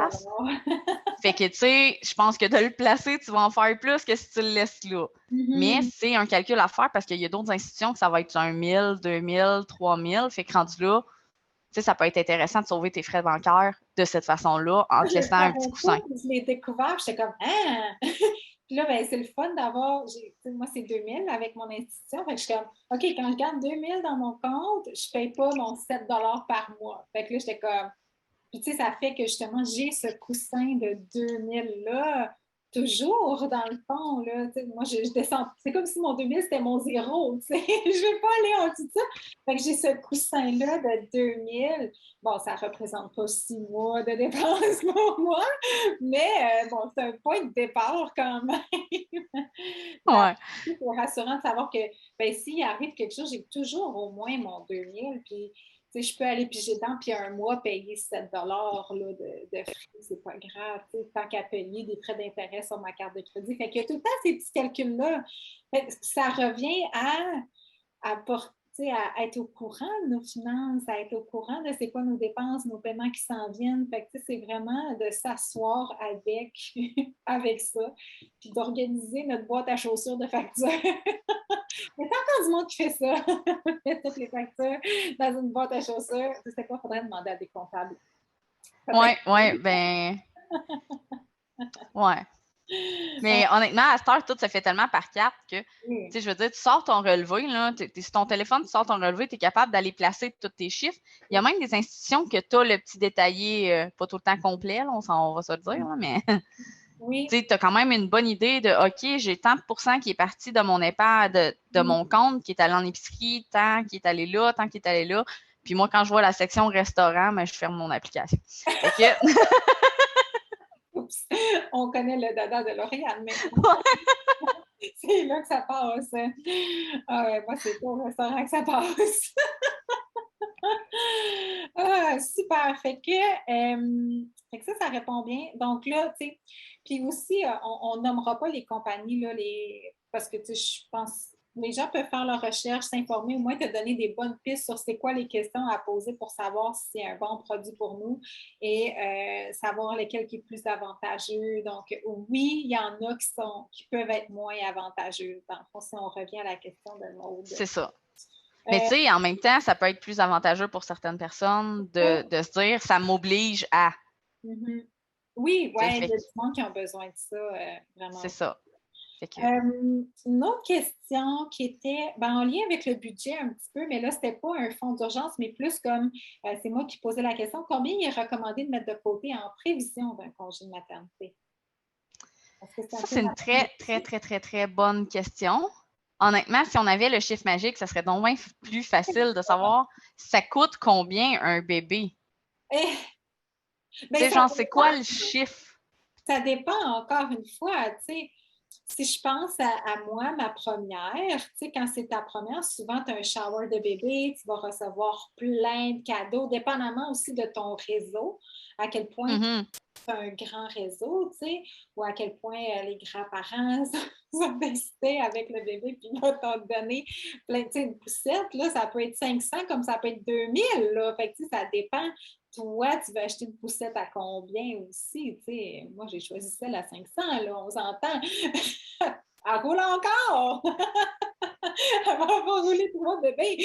Fait que, je pense que de le placer, tu vas en faire plus que si tu le laisses là. Mais c'est un calcul à faire parce qu'il y a d'autres institutions que ça va être 1 000, 2 000, 3 000. Fait que rendu là, ça peut être intéressant de sauver tes frais bancaires de cette façon-là en te laissant un petit coussin. Je l'ai découvert, j'étais comme « Ah! » Puis là, ben, c'est le fun d'avoir, moi, c'est 2 000 avec mon institution. Fait que je suis comme, OK, quand je garde 2 000 dans mon compte, je ne paye pas mon 7 $ par mois. Fait que là, j'étais comme, puis tu sais, ça fait que justement, j'ai ce coussin de 2 000 là, toujours dans le fond. Là, moi, je descends. C'est comme si mon 2 000 c'était mon zéro. Je ne vais pas aller en dessous de ça. Fait que j'ai ce coussin-là de 2 000. Bon, ça ne représente pas 6 mois de dépenses pour moi, mais bon, c'est un point de départ quand même. C'est rassurant de savoir que ben, s'il arrive quelque chose, j'ai toujours au moins mon 2 000. Puis je peux aller piger dedans, puis un mois, payer 7 $ là, de frais, c'est pas grave. Tant qu'à payer des frais d'intérêt sur ma carte de crédit. Fait qu'il y a tout le temps ces petits calculs-là. Ça revient à être au courant de nos finances, à être au courant de c'est quoi nos dépenses, nos paiements qui s'en viennent. Fait que c'est vraiment de s'asseoir avec ça, puis d'organiser notre boîte à chaussures de factures. Il y a encore du monde qui fait ça. Mettre toutes les factures dans une boîte à chaussures. C'est quoi? Il faudrait demander à des comptables. Ben. Ouais. Mais honnêtement, à cette heure, tout se fait tellement par carte que, je veux dire, tu sors ton relevé, là, sur ton téléphone, tu sors ton relevé, tu es capable d'aller placer tous tes chiffres. Il y a même des institutions que tu as le petit détaillé, pas tout le temps complet, là, on va se le dire, là, mais tu as quand même une bonne idée de, OK, j'ai tant de pourcents qui est parti de mon épargne, de mon compte, qui est allé en épicerie, tant qui est allé là, tant qui est allé là. Puis moi, quand je vois la section restaurant, ben, je ferme mon application. Fait que... Oups, on connaît le dada de Lauriane, mais c'est là que ça passe. Ah ouais, moi, c'est pas au restaurant que ça passe. Super. Fait que ça répond bien. Donc là, tu sais, puis aussi, on nommera pas les compagnies, là, parce que, tu sais, je pense les gens peuvent faire leur recherche, s'informer, au moins te donner des bonnes pistes sur c'est quoi les questions à poser pour savoir si c'est un bon produit pour nous et savoir lequel qui est plus avantageux. Donc, oui, il y en a qui peuvent être moins avantageux. Dans le fond, si on revient à la question de Maud. C'est ça. Mais tu sais, en même temps, ça peut être plus avantageux pour certaines personnes de se dire « ça m'oblige à Oui, il y a du monde qui ont besoin de ça, vraiment. C'est ça. Fait que... Une autre question qui était en lien avec le budget un petit peu, mais là, c'était pas un fonds d'urgence, mais plus comme, c'est moi qui posais la question, combien il est recommandé de mettre de côté en prévision d'un congé de maternité? Ça, c'est une très, très, très, très, très bonne question. Honnêtement, si on avait le chiffre magique, ça serait donc bien plus facile de savoir ça coûte combien un bébé. Tu sais, genre, c'est quoi le chiffre? Ça dépend encore une fois, tu sais. Si je pense à moi, ma première, tu sais, quand c'est ta première, souvent tu as un shower de bébé, tu vas recevoir plein de cadeaux, dépendamment aussi de ton réseau, à quel point un grand réseau, tu sais, ou à quel point les grands-parents sont décidés avec le bébé, puis là, t'ont donné plein, tu sais, une poussette, là, ça peut être 500 comme ça peut être 2000, là, fait que, tu sais, ça dépend. Toi, tu veux acheter une poussette à combien aussi, tu sais, moi, j'ai choisi celle à 500, là, on s'entend. Elle roule encore! Elle va pas rouler tout mon bébé.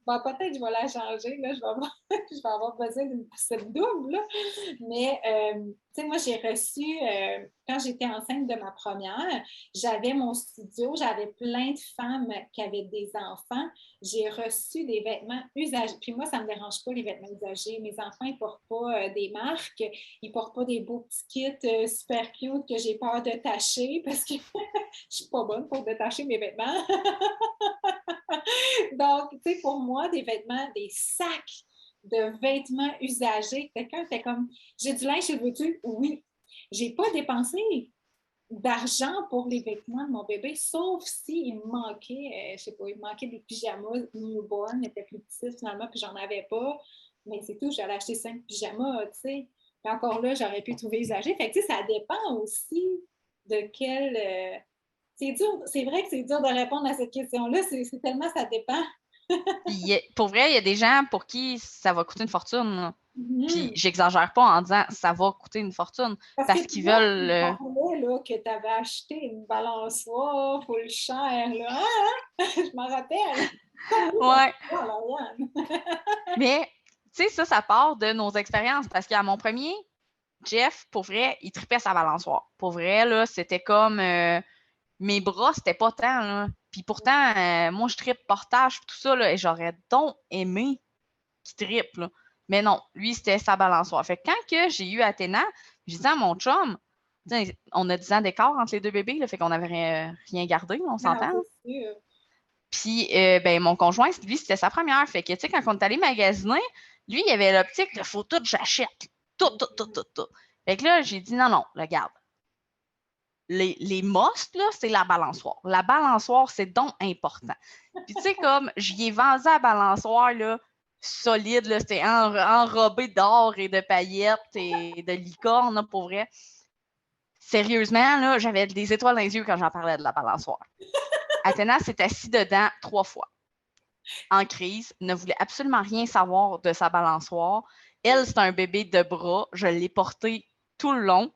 Bon, peut-être que je vais la changer. Là. Je vais avoir besoin d'une poussette double. Là. Mais, tu sais, moi, j'ai reçu, quand j'étais enceinte de ma première, j'avais mon studio, j'avais plein de femmes qui avaient des enfants. J'ai reçu des vêtements usagés. Puis moi, ça ne me dérange pas, les vêtements usagés. Mes enfants, ils ne portent pas des marques. Ils ne portent pas des beaux petits kits super cute que j'ai peur de tacher parce que je suis pas bonne pour détacher mes vêtements. Donc, tu sais, pour moi, des vêtements, des sacs de vêtements usagés, quelqu'un était comme, j'ai du linge, veux-tu? Oui. J'ai pas dépensé d'argent pour les vêtements de mon bébé, sauf s'il me manquait, je sais pas, il me manquait des pyjamas newborn, étaient plus petits finalement, puis j'en avais pas. Mais c'est tout, j'allais acheter 5 pyjamas, tu sais. Puis encore là, j'aurais pu trouver usagé. Fait que, tu sais, ça dépend aussi de quel. C'est dur, c'est vrai que c'est dur de répondre à cette question-là. C'est tellement ça dépend. Pour vrai, il y a des gens pour qui ça va coûter une fortune. Puis Mm-hmm. j'exagère pas en disant ça va coûter une fortune parce qu'ils veulent. Tu parlais là, que tu avais acheté une balançoire full cher. Là. Je m'en rappelle. Ouais. Mais, tu sais, ça part de nos expériences parce qu'à mon premier, Jeff, pour vrai, il tripait sa balançoire. Pour vrai, là, c'était comme mes bras, c'était pas tant, là. Puis pourtant, moi, je tripe portage, tout ça, là, et j'aurais donc aimé qu'il tripe, là. Mais non, lui, c'était sa balançoire. Fait que quand que j'ai eu Athéna, j'ai dit à mon chum, on a 10 ans d'écart entre les deux bébés, là, fait qu'on n'avait rien gardé, on s'entend. Puis, ben, mon conjoint, lui, c'était sa première. Fait que, tu sais, quand on est allé magasiner, lui, il avait l'optique, il faut tout, j'achète. Tout. Fait que là, j'ai dit, non, regarde. Les must, là, c'est la balançoire. La balançoire, c'est donc important. Puis, tu sais, comme, j'y ai vendu la balançoire, là, solide, là, c'était enrobé d'or et de paillettes et de licorne, là, pour vrai. Sérieusement, là, j'avais des étoiles dans les yeux quand j'en parlais de la balançoire. Athéna s'est assis dedans 3 fois. En crise, ne voulait absolument rien savoir de sa balançoire. Elle, c'est un bébé de bras. Je l'ai porté tout le long,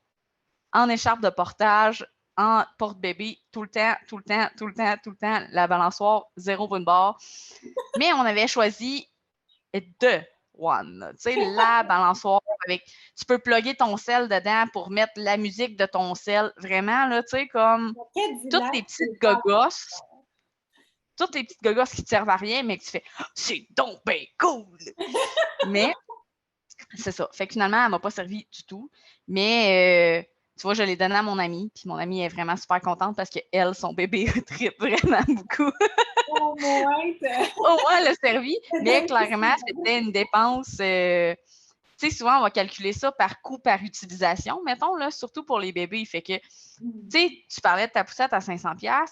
en écharpe de portage, en porte-bébé, tout le temps. La balançoire, 0 pour une barre. Mais on avait choisi The One. Tu sais, la balançoire avec. Tu peux plugger ton sel dedans pour mettre la musique de ton sel. Vraiment, là, tu sais, comme toutes les petites gogosses. Toutes les petites gogosses qui te servent à rien, mais que tu fais c'est donc bien cool! Mais c'est ça. Fait que finalement, elle ne m'a pas servi du tout. Mais tu vois, je l'ai donné à mon amie. Puis mon amie est vraiment super contente parce qu'elle, son bébé tripe vraiment beaucoup. Au moins, elle a servi. Mais clairement, c'était une dépense. Tu sais, souvent, on va calculer ça par coût par utilisation, mettons, là, surtout pour les bébés. Fait que, tu sais, tu parlais de ta poussette à 500$,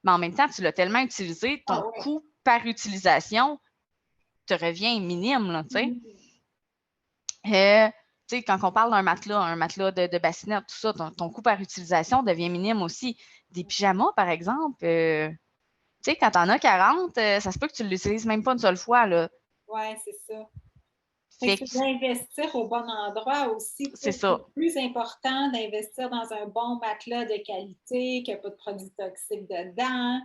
mais en même temps, tu l'as tellement utilisé, ton coût par utilisation te revient minime, là, tu sais. Tu sais, quand on parle d'un matelas de bassinette, tout ça, ton coût par utilisation devient minime aussi. Des pyjamas, par exemple, tu sais, quand t'en as 40, ça se peut que tu ne l'utilises même pas une seule fois, là. Oui, c'est ça. C'est d'investir au bon endroit aussi. C'est ça. C'est plus important d'investir dans un bon matelas de qualité, qu'il n'y a pas de produits toxiques dedans,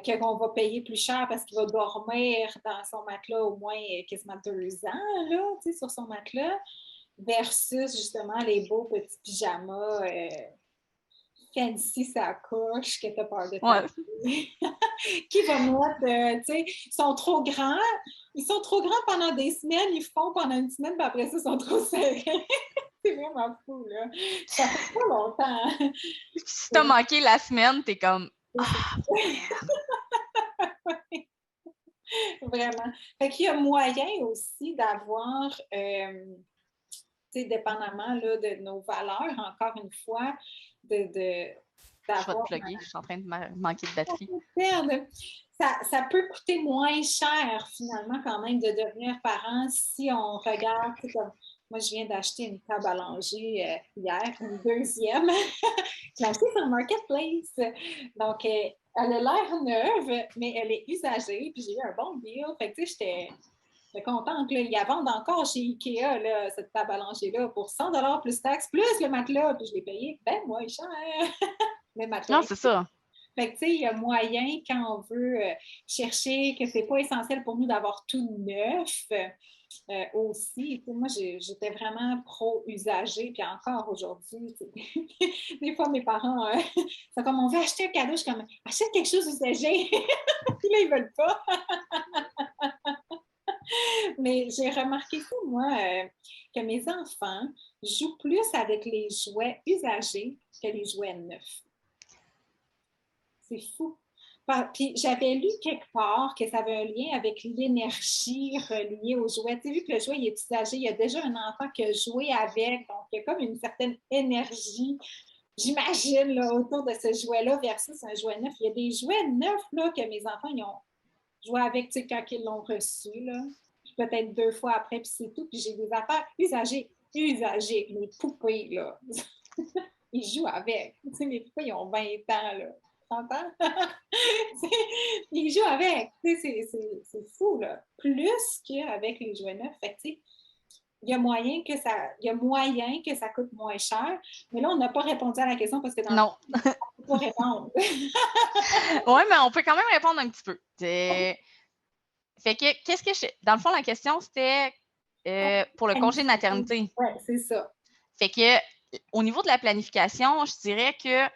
qu'on va payer plus cher parce qu'il va dormir dans son matelas au moins quasiment 2 ans, là, sur son matelas, versus justement les beaux petits pyjamas fancy sa couche que t'as peur de Ouais. t'habiller. Qui va mettre, tu sais, ils sont trop grands pendant des semaines, ils font pendant une semaine, puis après ça, ils sont trop serrés. C'est vraiment fou, là. Ça fait pas longtemps. Puis si t'as manqué la semaine, t'es comme Vraiment. Fait qu'il y a moyen aussi d'avoir, tu sais, dépendamment là, de nos valeurs, encore une fois, je vais te d'avoir plugger, je suis en train de manquer de batterie. ça peut coûter moins cher, finalement, quand même, de devenir parent si on regarde, comme moi, je viens d'acheter une table à langer hier, une deuxième. Je l'ai achetée sur Marketplace. Donc, elle a l'air neuve, mais elle est usagée, puis j'ai eu un bon deal. Fait que, tu sais, j'étais contente. Là. Ils la vendent encore chez Ikea, là, cette table à langer-là, pour 100 plus taxes, plus le matelas, puis je l'ai payé ben moins cher. Le matelas. Non, c'est ça. Fait que, tu sais, il y a moyen, quand on veut chercher, que c'est pas essentiel pour nous d'avoir tout neuf aussi. Moi, j'étais vraiment pro-usager, puis encore aujourd'hui, des fois, mes parents, c'est comme, on veut acheter un cadeau, je suis comme, achète quelque chose usagé. Puis là, ils veulent pas. Mais j'ai remarqué ça, moi, que mes enfants jouent plus avec les jouets usagés que les jouets neufs. C'est fou. Puis j'avais lu quelque part que ça avait un lien avec l'énergie reliée au jouet. Tu sais, vu que le jouet il est usagé, il y a déjà un enfant qui a joué avec, donc il y a comme une certaine énergie, j'imagine, là, autour de ce jouet-là versus un jouet neuf. Il y a des jouets neufs là, que mes enfants ils ont joué avec tu sais, quand ils l'ont reçu, là. Peut-être 2 fois après, puis c'est tout. Puis j'ai des affaires usagées, les poupées, là. Ils jouent avec. Tu sais, mes poupées, ils ont 20 ans, là. 30 ans. Ils jouent avec. C'est fou, là. Plus qu'avec les jouets neufs. Fait que, tu sais, il y a moyen que ça coûte moins cher. Mais là, on n'a pas répondu à la question parce que dans Non. le fond, on ne peut pas répondre. Oui, mais on peut quand même répondre un petit peu. Fait que, dans le fond, la question, c'était pour le congé de maternité. Oui, c'est ça. Fait que, au niveau de la planification, je dirais que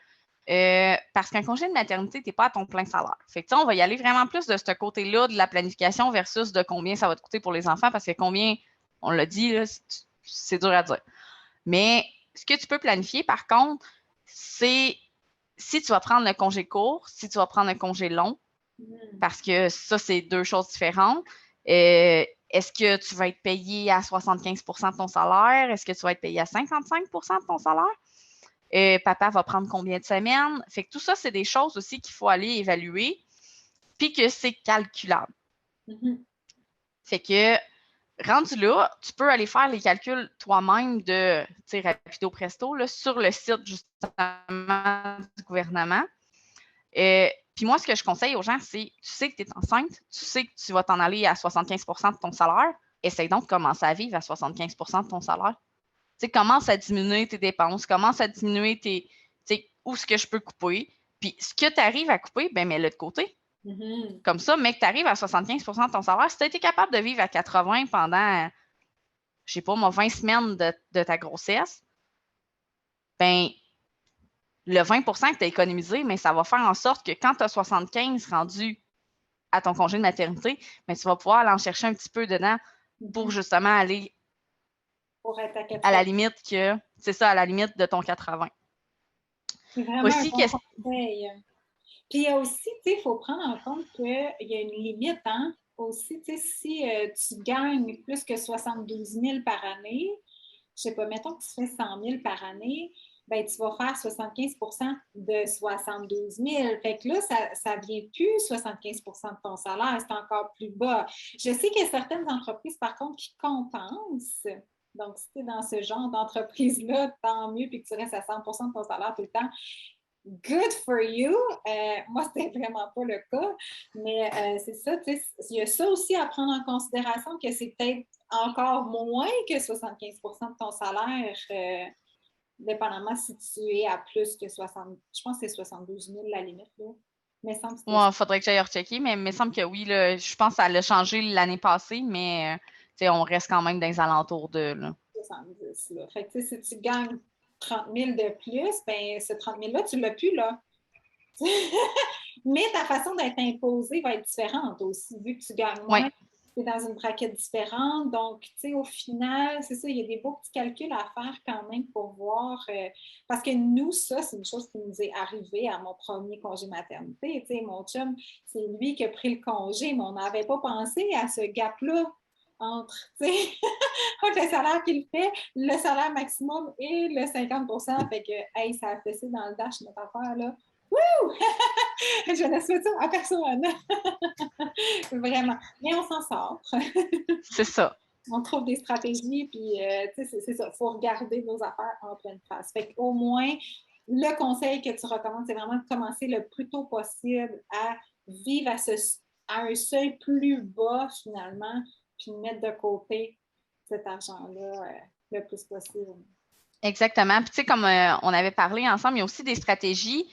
parce qu'un congé de maternité, tu n'es pas à ton plein salaire. Fait que, on va y aller vraiment plus de ce côté-là de la planification versus de combien ça va te coûter pour les enfants, parce que combien, on l'a dit, là, c'est dur à dire. Mais ce que tu peux planifier, par contre, c'est si tu vas prendre le congé court, si tu vas prendre un congé long, parce que ça, c'est 2 choses différentes. Est-ce que tu vas être payé à 75 de ton salaire? Est-ce que tu vas être payé à 55 de ton salaire? Papa va prendre combien de semaines? Fait que tout ça, c'est des choses aussi qu'il faut aller évaluer, puis que c'est calculable. Fait que, rendu là, tu peux aller faire les calculs toi-même de, tu sais, rapido presto, là, sur le site, justement, du gouvernement. Puis moi, ce que je conseille aux gens, c'est, tu sais que tu es enceinte, tu sais que tu vas t'en aller à 75 de ton salaire, essaye donc de commencer à vivre à 75 de ton salaire. Tu sais, commence à diminuer tes dépenses, commence à diminuer tu sais, où ce que je peux couper. Puis ce que tu arrives à couper, ben mets-le de côté. Comme ça, mais que tu arrives à 75 de ton salaire, si tu as été capable de vivre à 80 pendant, je sais pas, moi, 20 semaines de ta grossesse, ben le 20 que tu as économisé, mais ça va faire en sorte que quand tu as 75 rendu à ton congé de maternité, ben, tu vas pouvoir aller en chercher un petit peu dedans pour justement aller pour être à la limite que, c'est ça, à la limite de ton 80. C'est vraiment aussi, un bon conseil. Puis il y a aussi, tu sais, il faut prendre en compte qu'il y a une limite, hein? Aussi, tu sais, si tu gagnes plus que 72 000 par année, je sais pas, mettons que tu fais 100 000 par année, ben tu vas faire 75 de 72 000. Fait que là, ça vient plus 75 de ton salaire, c'est encore plus bas. Je sais qu'il y a certaines entreprises, par contre, qui compensent. Donc, si tu es dans ce genre d'entreprise-là, tant mieux, puis que tu restes à 100 de ton salaire tout le temps. Good for you! Moi, c'était vraiment pas le cas, mais c'est ça, tu sais, il y a ça aussi à prendre en considération que c'est peut-être encore moins que 75 de ton salaire, dépendamment si tu es à plus que 60, je pense que c'est 72 000 la limite, là. Mais semble que il faudrait que j'aille rechecker, mais il me semble que oui, là, je pense que ça l'a changé l'année passée, mais on reste quand même dans les alentours de. Là. 70, là. Fait que si tu gagnes 30 000 de plus, bien, ce 30 000-là, tu ne l'as plus, là. Mais ta façon d'être imposée va être différente aussi, vu que tu gagnes moins. Oui. Tu es dans une braquette différente. Donc, tu sais, au final, c'est ça, il y a des beaux petits calculs à faire quand même pour voir. Parce que nous, ça, c'est une chose qui nous est arrivée à mon premier congé maternité. Tu sais, mon chum, c'est lui qui a pris le congé, mais on n'avait pas pensé à ce gap-là entre, tu sais, entre le salaire qu'il fait, le salaire maximum et le 50 Fait que, hey, ça a fessé dans le dash, notre affaire, là. Wouh! Je ne souhaite ça à personne. Vraiment. Mais on s'en sort. C'est ça. On trouve des stratégies, puis c'est ça. Il faut regarder nos affaires en pleine face. Fait qu'au moins, le conseil que tu recommandes, c'est vraiment de commencer le plus tôt possible à vivre à un seuil plus bas, finalement, puis mettre de côté cet argent-là le plus possible. Exactement. Puis, tu sais, comme on avait parlé ensemble, il y a aussi des stratégies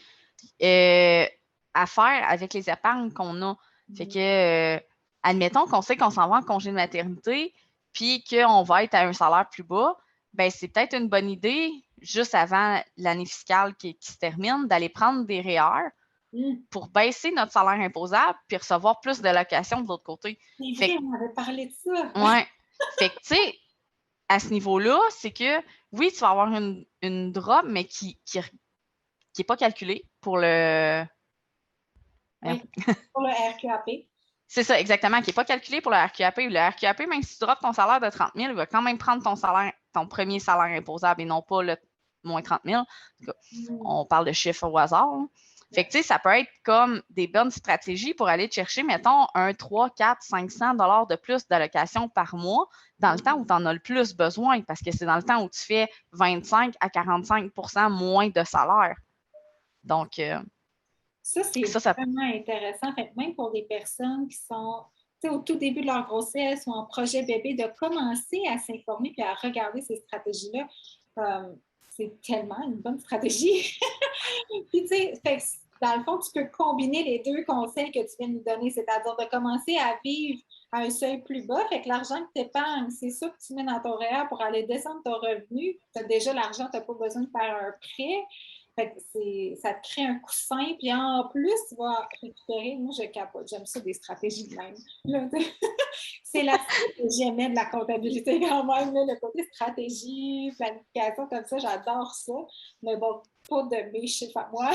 à faire avec les épargnes qu'on a. Fait que, admettons qu'on sait qu'on s'en va en congé de maternité, puis qu'on va être à un salaire plus bas, ben c'est peut-être une bonne idée, juste avant l'année fiscale qui se termine, d'aller prendre des REER pour baisser notre salaire imposable puis recevoir plus d'allocations de l'autre côté. C'est vrai, on avait parlé de ça. Ouais. Fait que, tu sais, à ce niveau-là, c'est que, oui, tu vas avoir une drop, mais qui n'est pas calculée pour le... Oui, pour le RQAP. C'est ça, exactement, qui n'est pas calculé pour le RQAP. Le RQAP, même si tu drops ton salaire de 30 000, il va quand même prendre ton premier salaire imposable et non pas le moins 30 000. En tout cas, on parle de chiffres au hasard. Hein. Fait que, tu sais, ça peut être comme des bonnes stratégies pour aller chercher, mettons, 3, 4, 500 $ de plus d'allocation par mois dans le temps où tu en as le plus besoin, parce que c'est dans le temps où tu fais 25 à 45 % moins de salaire. Donc, ça, c'est vraiment intéressant. Fait, même pour des personnes qui sont au tout début de leur grossesse ou en projet bébé, de commencer à s'informer et à regarder ces stratégies-là, c'est tellement une bonne stratégie. Puis, tu sais, dans le fond, tu peux combiner les deux conseils que tu viens de nous donner, c'est-à-dire de commencer à vivre à un seuil plus bas. Fait que l'argent que tu épargnes, c'est ça que tu mets dans ton REER pour aller descendre ton revenu. Tu as déjà l'argent, tu n'as pas besoin de faire un prêt. Fait que ça te crée un coussin, puis en plus, tu vas récupérer. Moi, je capote. J'aime ça, des stratégies de même. Là, c'est la suite que j'aimais de la comptabilité quand même, là, le côté stratégie, planification, comme ça, j'adore ça. Mais bon, pas de mes chiffres à moi.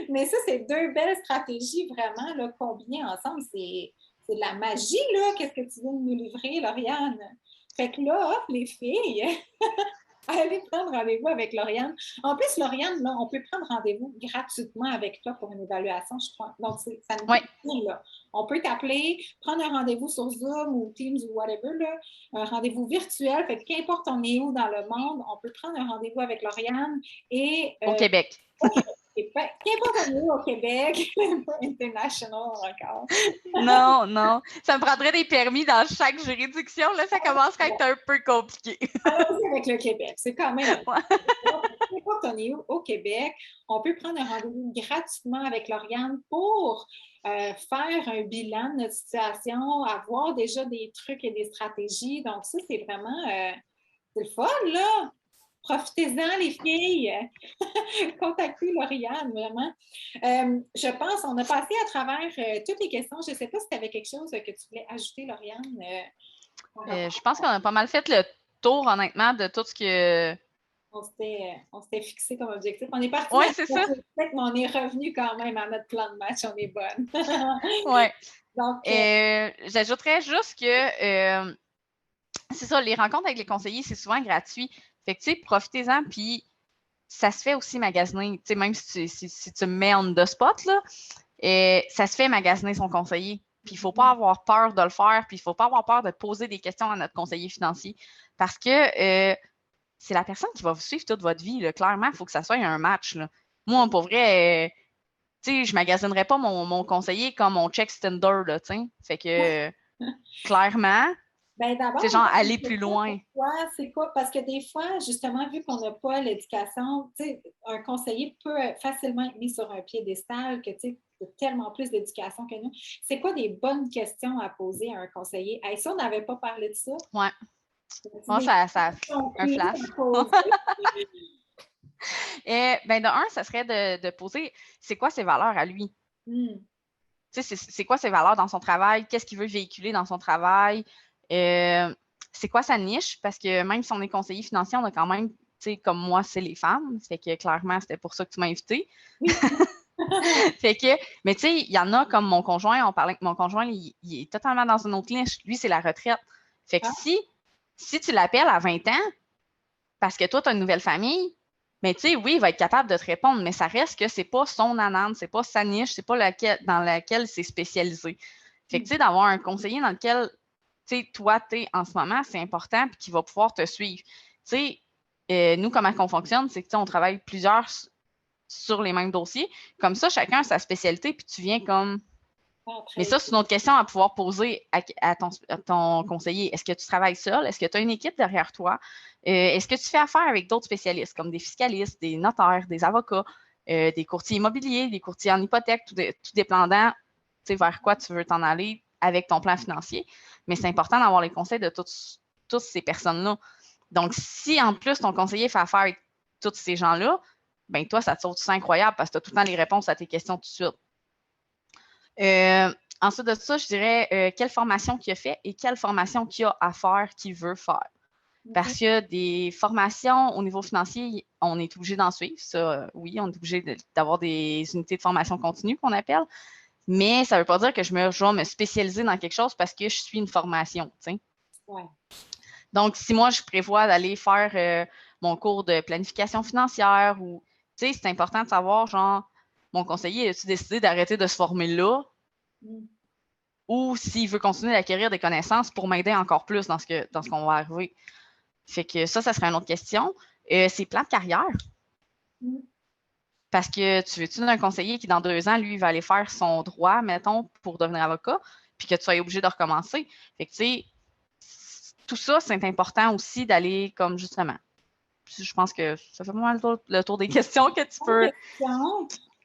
Mais ça, c'est deux belles stratégies vraiment là, combinées ensemble. C'est de la magie, là. Qu'est-ce que tu viens de nous livrer, Lauriane? Fait que là, hop, les filles, allez prendre rendez-vous avec Lauriane. En plus, Lauriane, là, on peut prendre rendez-vous gratuitement avec toi pour une évaluation, je crois. Donc, ça nous coûte rien, là. On peut t'appeler, prendre un rendez-vous sur Zoom ou Teams ou whatever, là, un rendez-vous virtuel. Fait que qu'importe on est où dans le monde, on peut prendre un rendez-vous avec Lauriane et... au Québec. Qu'importe on est au Québec, pas international encore. Non. Ça me prendrait des permis dans chaque juridiction. Là, ça commencerait à être un peu compliqué. Allons-y avec le Québec. C'est quand même... N'importe on est au Québec, on peut prendre un rendez-vous gratuitement avec Lauriane pour faire un bilan de notre situation, avoir déjà des trucs et des stratégies. Donc, ça, c'est vraiment... c'est le fun, là! Profitez-en, les filles! Contactez Lauriane, vraiment. Je pense, on a passé à travers toutes les questions. Je ne sais pas si tu avais quelque chose que tu voulais ajouter, Lauriane. Je pense qu'on a pas mal fait le tour, honnêtement, de tout ce que... On s'était fixé comme objectif. On est parti ouais, c'est ça. Mais on est revenu quand même à notre plan de match. On est bonne. Oui. Donc, j'ajouterais juste que c'est ça, les rencontres avec les conseillers, c'est souvent gratuit. Fait que, tu sais, profitez-en, puis ça se fait aussi magasiner. Tu sais, même si tu me mets on the spot, là, ça se fait magasiner son conseiller. Puis il ne faut pas avoir peur de le faire, puis il ne faut pas avoir peur de poser des questions à notre conseiller financier. Parce que c'est la personne qui va vous suivre toute votre vie. Là. Clairement, il faut que ça soit un match. Là. Moi, pour vrai, tu sais, je magasinerais pas mon conseiller comme mon check standard, là, tu sais. Fait que, clairement, c'est genre aller plus loin. C'est quoi? Parce que des fois, justement, vu qu'on n'a pas l'éducation, tu sais, un conseiller peut facilement être mis sur un piédestal que, tu sais, tellement plus d'éducation que nous. C'est quoi des bonnes questions à poser à un conseiller? Hey, ça, on n'avait pas parlé de ça. Ouais. Moi, ça un flash. Ben, de un, ça serait de poser c'est quoi ses valeurs à lui? Tu sais, c'est quoi ses valeurs dans son travail? Qu'est-ce qu'il veut véhiculer dans son travail? C'est quoi sa niche? Parce que même si on est conseiller financier, on a quand même, tu sais, comme moi, c'est les femmes. Fait que clairement, c'était pour ça que tu m'as invité. Fait que, mais tu sais, il y en a comme mon conjoint, on parlait que mon conjoint, il est totalement dans une autre niche. Lui, c'est la retraite. Fait que si tu l'appelles à 20 ans, parce que toi, tu as une nouvelle famille, mais tu sais, oui, il va être capable de te répondre, mais ça reste que c'est pas son anane, c'est pas sa niche, c'est pas dans laquelle c'est spécialisé. Fait que tu sais, d'avoir un conseiller dans lequel, tu sais, toi, tu es en ce moment, c'est important, puis qui va pouvoir te suivre. Tu sais, nous, comment on fonctionne, c'est que tu sais, on travaille plusieurs sur les mêmes dossiers. Comme ça, chacun a sa spécialité, puis tu viens comme. Mais ça, c'est une autre question à pouvoir poser à ton conseiller. Est-ce que tu travailles seul? Est-ce que tu as une équipe derrière toi? Est-ce que tu fais affaire avec d'autres spécialistes, comme des fiscalistes, des notaires, des avocats, des courtiers immobiliers, des courtiers en hypothèque, tout dépendant vers quoi tu veux t'en aller avec ton plan financier. Mais c'est important d'avoir les conseils de toutes ces personnes-là. Donc, si en plus ton conseiller fait affaire avec tous ces gens-là, ben toi, ça te sauve, c'est incroyable parce que tu as tout le temps les réponses à tes questions tout de suite. Ensuite de ça, je dirais quelle formation qu'il a fait et quelle formation qu'il a à faire, qu'il veut faire. Parce que des formations au niveau financier, on est obligé d'en suivre. Ça, oui, on est obligé d'avoir des unités de formation continue qu'on appelle. Mais ça ne veut pas dire que je vais me spécialiser dans quelque chose parce que je suis une formation. Ouais. Donc, si moi, je prévois d'aller faire mon cours de planification financière ou, tu sais, c'est important de savoir, genre, mon conseiller, a-tu décidé d'arrêter de se former là? Ou s'il veut continuer d'acquérir des connaissances pour m'aider encore plus dans ce qu'on va arriver. Fait que ça serait une autre question. C'est plan de carrière. Parce que tu veux-tu d'un conseiller qui, dans 2 ans, lui, va aller faire son droit, mettons, pour devenir avocat, puis que tu sois obligé de recommencer. Fait que, tu sais, tout ça, c'est important aussi d'aller comme justement. Je pense que ça fait pas mal le tour des questions que tu peux.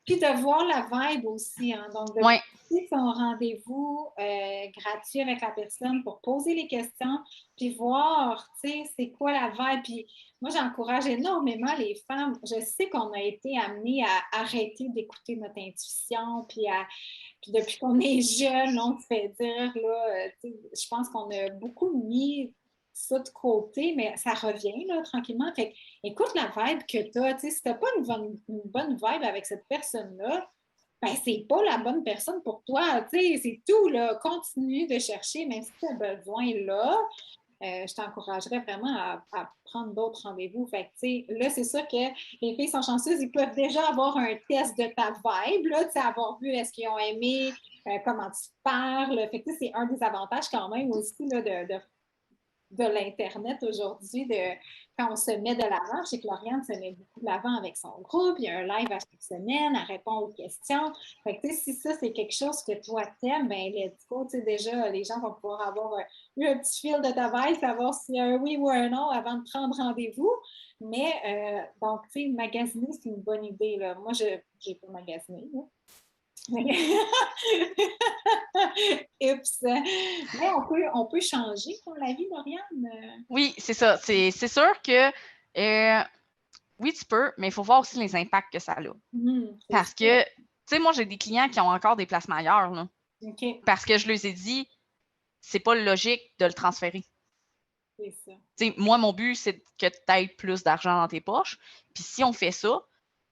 Puis de voir la vibe aussi. Hein? Donc, de passer son rendez-vous gratuit avec la personne pour poser les questions, puis voir, tu sais, c'est quoi la vibe. Puis moi, j'encourage énormément les femmes. Je sais qu'on a été amenés à arrêter d'écouter notre intuition, puis depuis qu'on est jeune, on se fait dire, là, je pense qu'on a beaucoup mis ça de côté, mais ça revient là, tranquillement. Fait écoute la vibe que tu as. Si tu n'as pas une bonne vibe avec cette personne-là, ben c'est pas la bonne personne pour toi. C'est tout. Là. Continue de chercher, même si tu as besoin là. Je t'encouragerais vraiment à prendre d'autres rendez-vous. Fait que, là, c'est sûr que les filles sont chanceuses, ils peuvent déjà avoir un test de ta vibe, là, avoir vu est-ce qu'ils ont aimé, comment tu parles. Fait que, c'est un des avantages quand même aussi là, de l'Internet aujourd'hui, quand on se met de l'avant. Je sais que Lauriane se met beaucoup de l'avant avec son groupe, il y a un live à chaque semaine, elle répond aux questions. Fait que, si ça, c'est quelque chose que toi t'aimes, ben let's go, déjà, les gens vont pouvoir avoir eu un petit fil de ta vibe, savoir s'il y a un oui ou un non avant de prendre rendez-vous. Mais, donc, tu sais, magasiner, c'est une bonne idée, là. Moi, je n'ai pas magasiné, là. Oups. Mais on peut changer pour la vie, Lauriane. Oui, c'est ça. C'est sûr que oui, tu peux, mais il faut voir aussi les impacts que ça a. Parce que, tu sais, moi, j'ai des clients qui ont encore des placements ailleurs. Là, parce que je leur ai dit, c'est pas logique de le transférer. C'est ça. T'sais, moi, mon but, c'est que tu aies plus d'argent dans tes poches. Puis si on fait ça,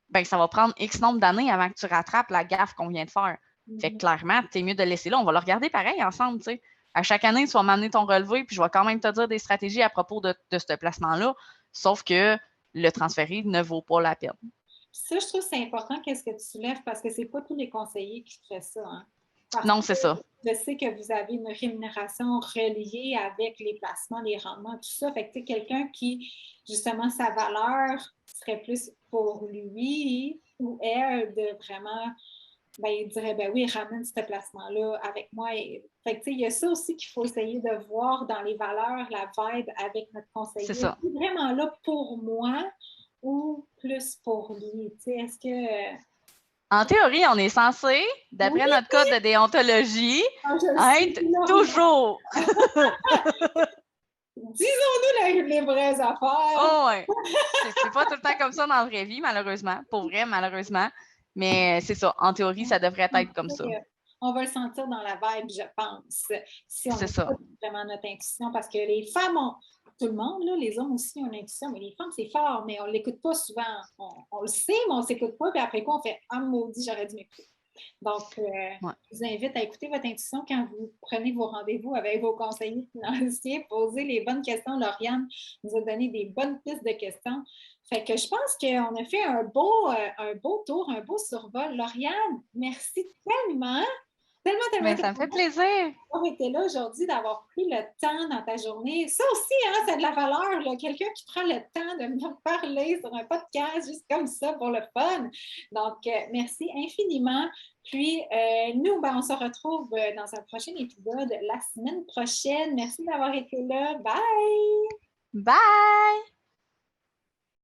ben ça va prendre X nombre d'années avant que tu rattrapes la gaffe qu'on vient de faire. Fait que clairement, c'est mieux de le laisser là. On va le regarder pareil ensemble, tu sais. À chaque année, tu vas m'amener ton relevé, puis je vais quand même te dire des stratégies à propos de ce placement-là. Sauf que le transférer ne vaut pas la peine. Ça, je trouve que c'est important qu'est-ce que tu soulèves parce que c'est pas tous les conseillers qui feraient ça. Hein. Non, c'est ça. Je sais que vous avez une rémunération reliée avec les placements, les rendements, tout ça. Fait que quelqu'un qui, justement, sa valeur serait plus pour lui ou elle de vraiment, ben, il dirait, ben oui, ramène ce placement-là avec moi. Fait que, il y a ça aussi qu'il faut essayer de voir dans les valeurs, la vibe avec notre conseiller. C'est ça. Est-ce vraiment là pour moi ou plus pour lui? Est-ce que... En théorie, on est censé, d'après notre code de déontologie, être toujours. Disons-nous les vraies affaires. Oh, ouais. C'est pas tout le temps comme ça dans la vraie vie, malheureusement. Pour vrai, malheureusement. Mais c'est ça. En théorie, ça devrait être comme ça. On va le sentir dans la vibe, je pense, si on écoute vraiment notre intuition, parce que les femmes ont, tout le monde, là, les hommes aussi ont une intuition, mais les femmes, c'est fort, mais on ne l'écoute pas souvent. On le sait, mais on ne s'écoute pas, puis après quoi, on fait « Ah, maudit, j'aurais dû m'écouter ». Donc, je vous invite à écouter votre intuition quand vous prenez vos rendez-vous avec vos conseillers financiers. Posez les bonnes questions. Lauriane nous a donné des bonnes pistes de questions. Fait que je pense qu'on a fait un beau tour, un beau survol. Lauriane, merci tellement. Mais ça me fait plaisir. D'avoir été là aujourd'hui, d'avoir pris le temps dans ta journée. Ça aussi, hein, c'est de la valeur. Là. Quelqu'un qui prend le temps de me parler sur un podcast juste comme ça pour le fun. Donc, merci infiniment. Puis, nous, on se retrouve dans un prochain épisode la semaine prochaine. Merci d'avoir été là. Bye! Bye!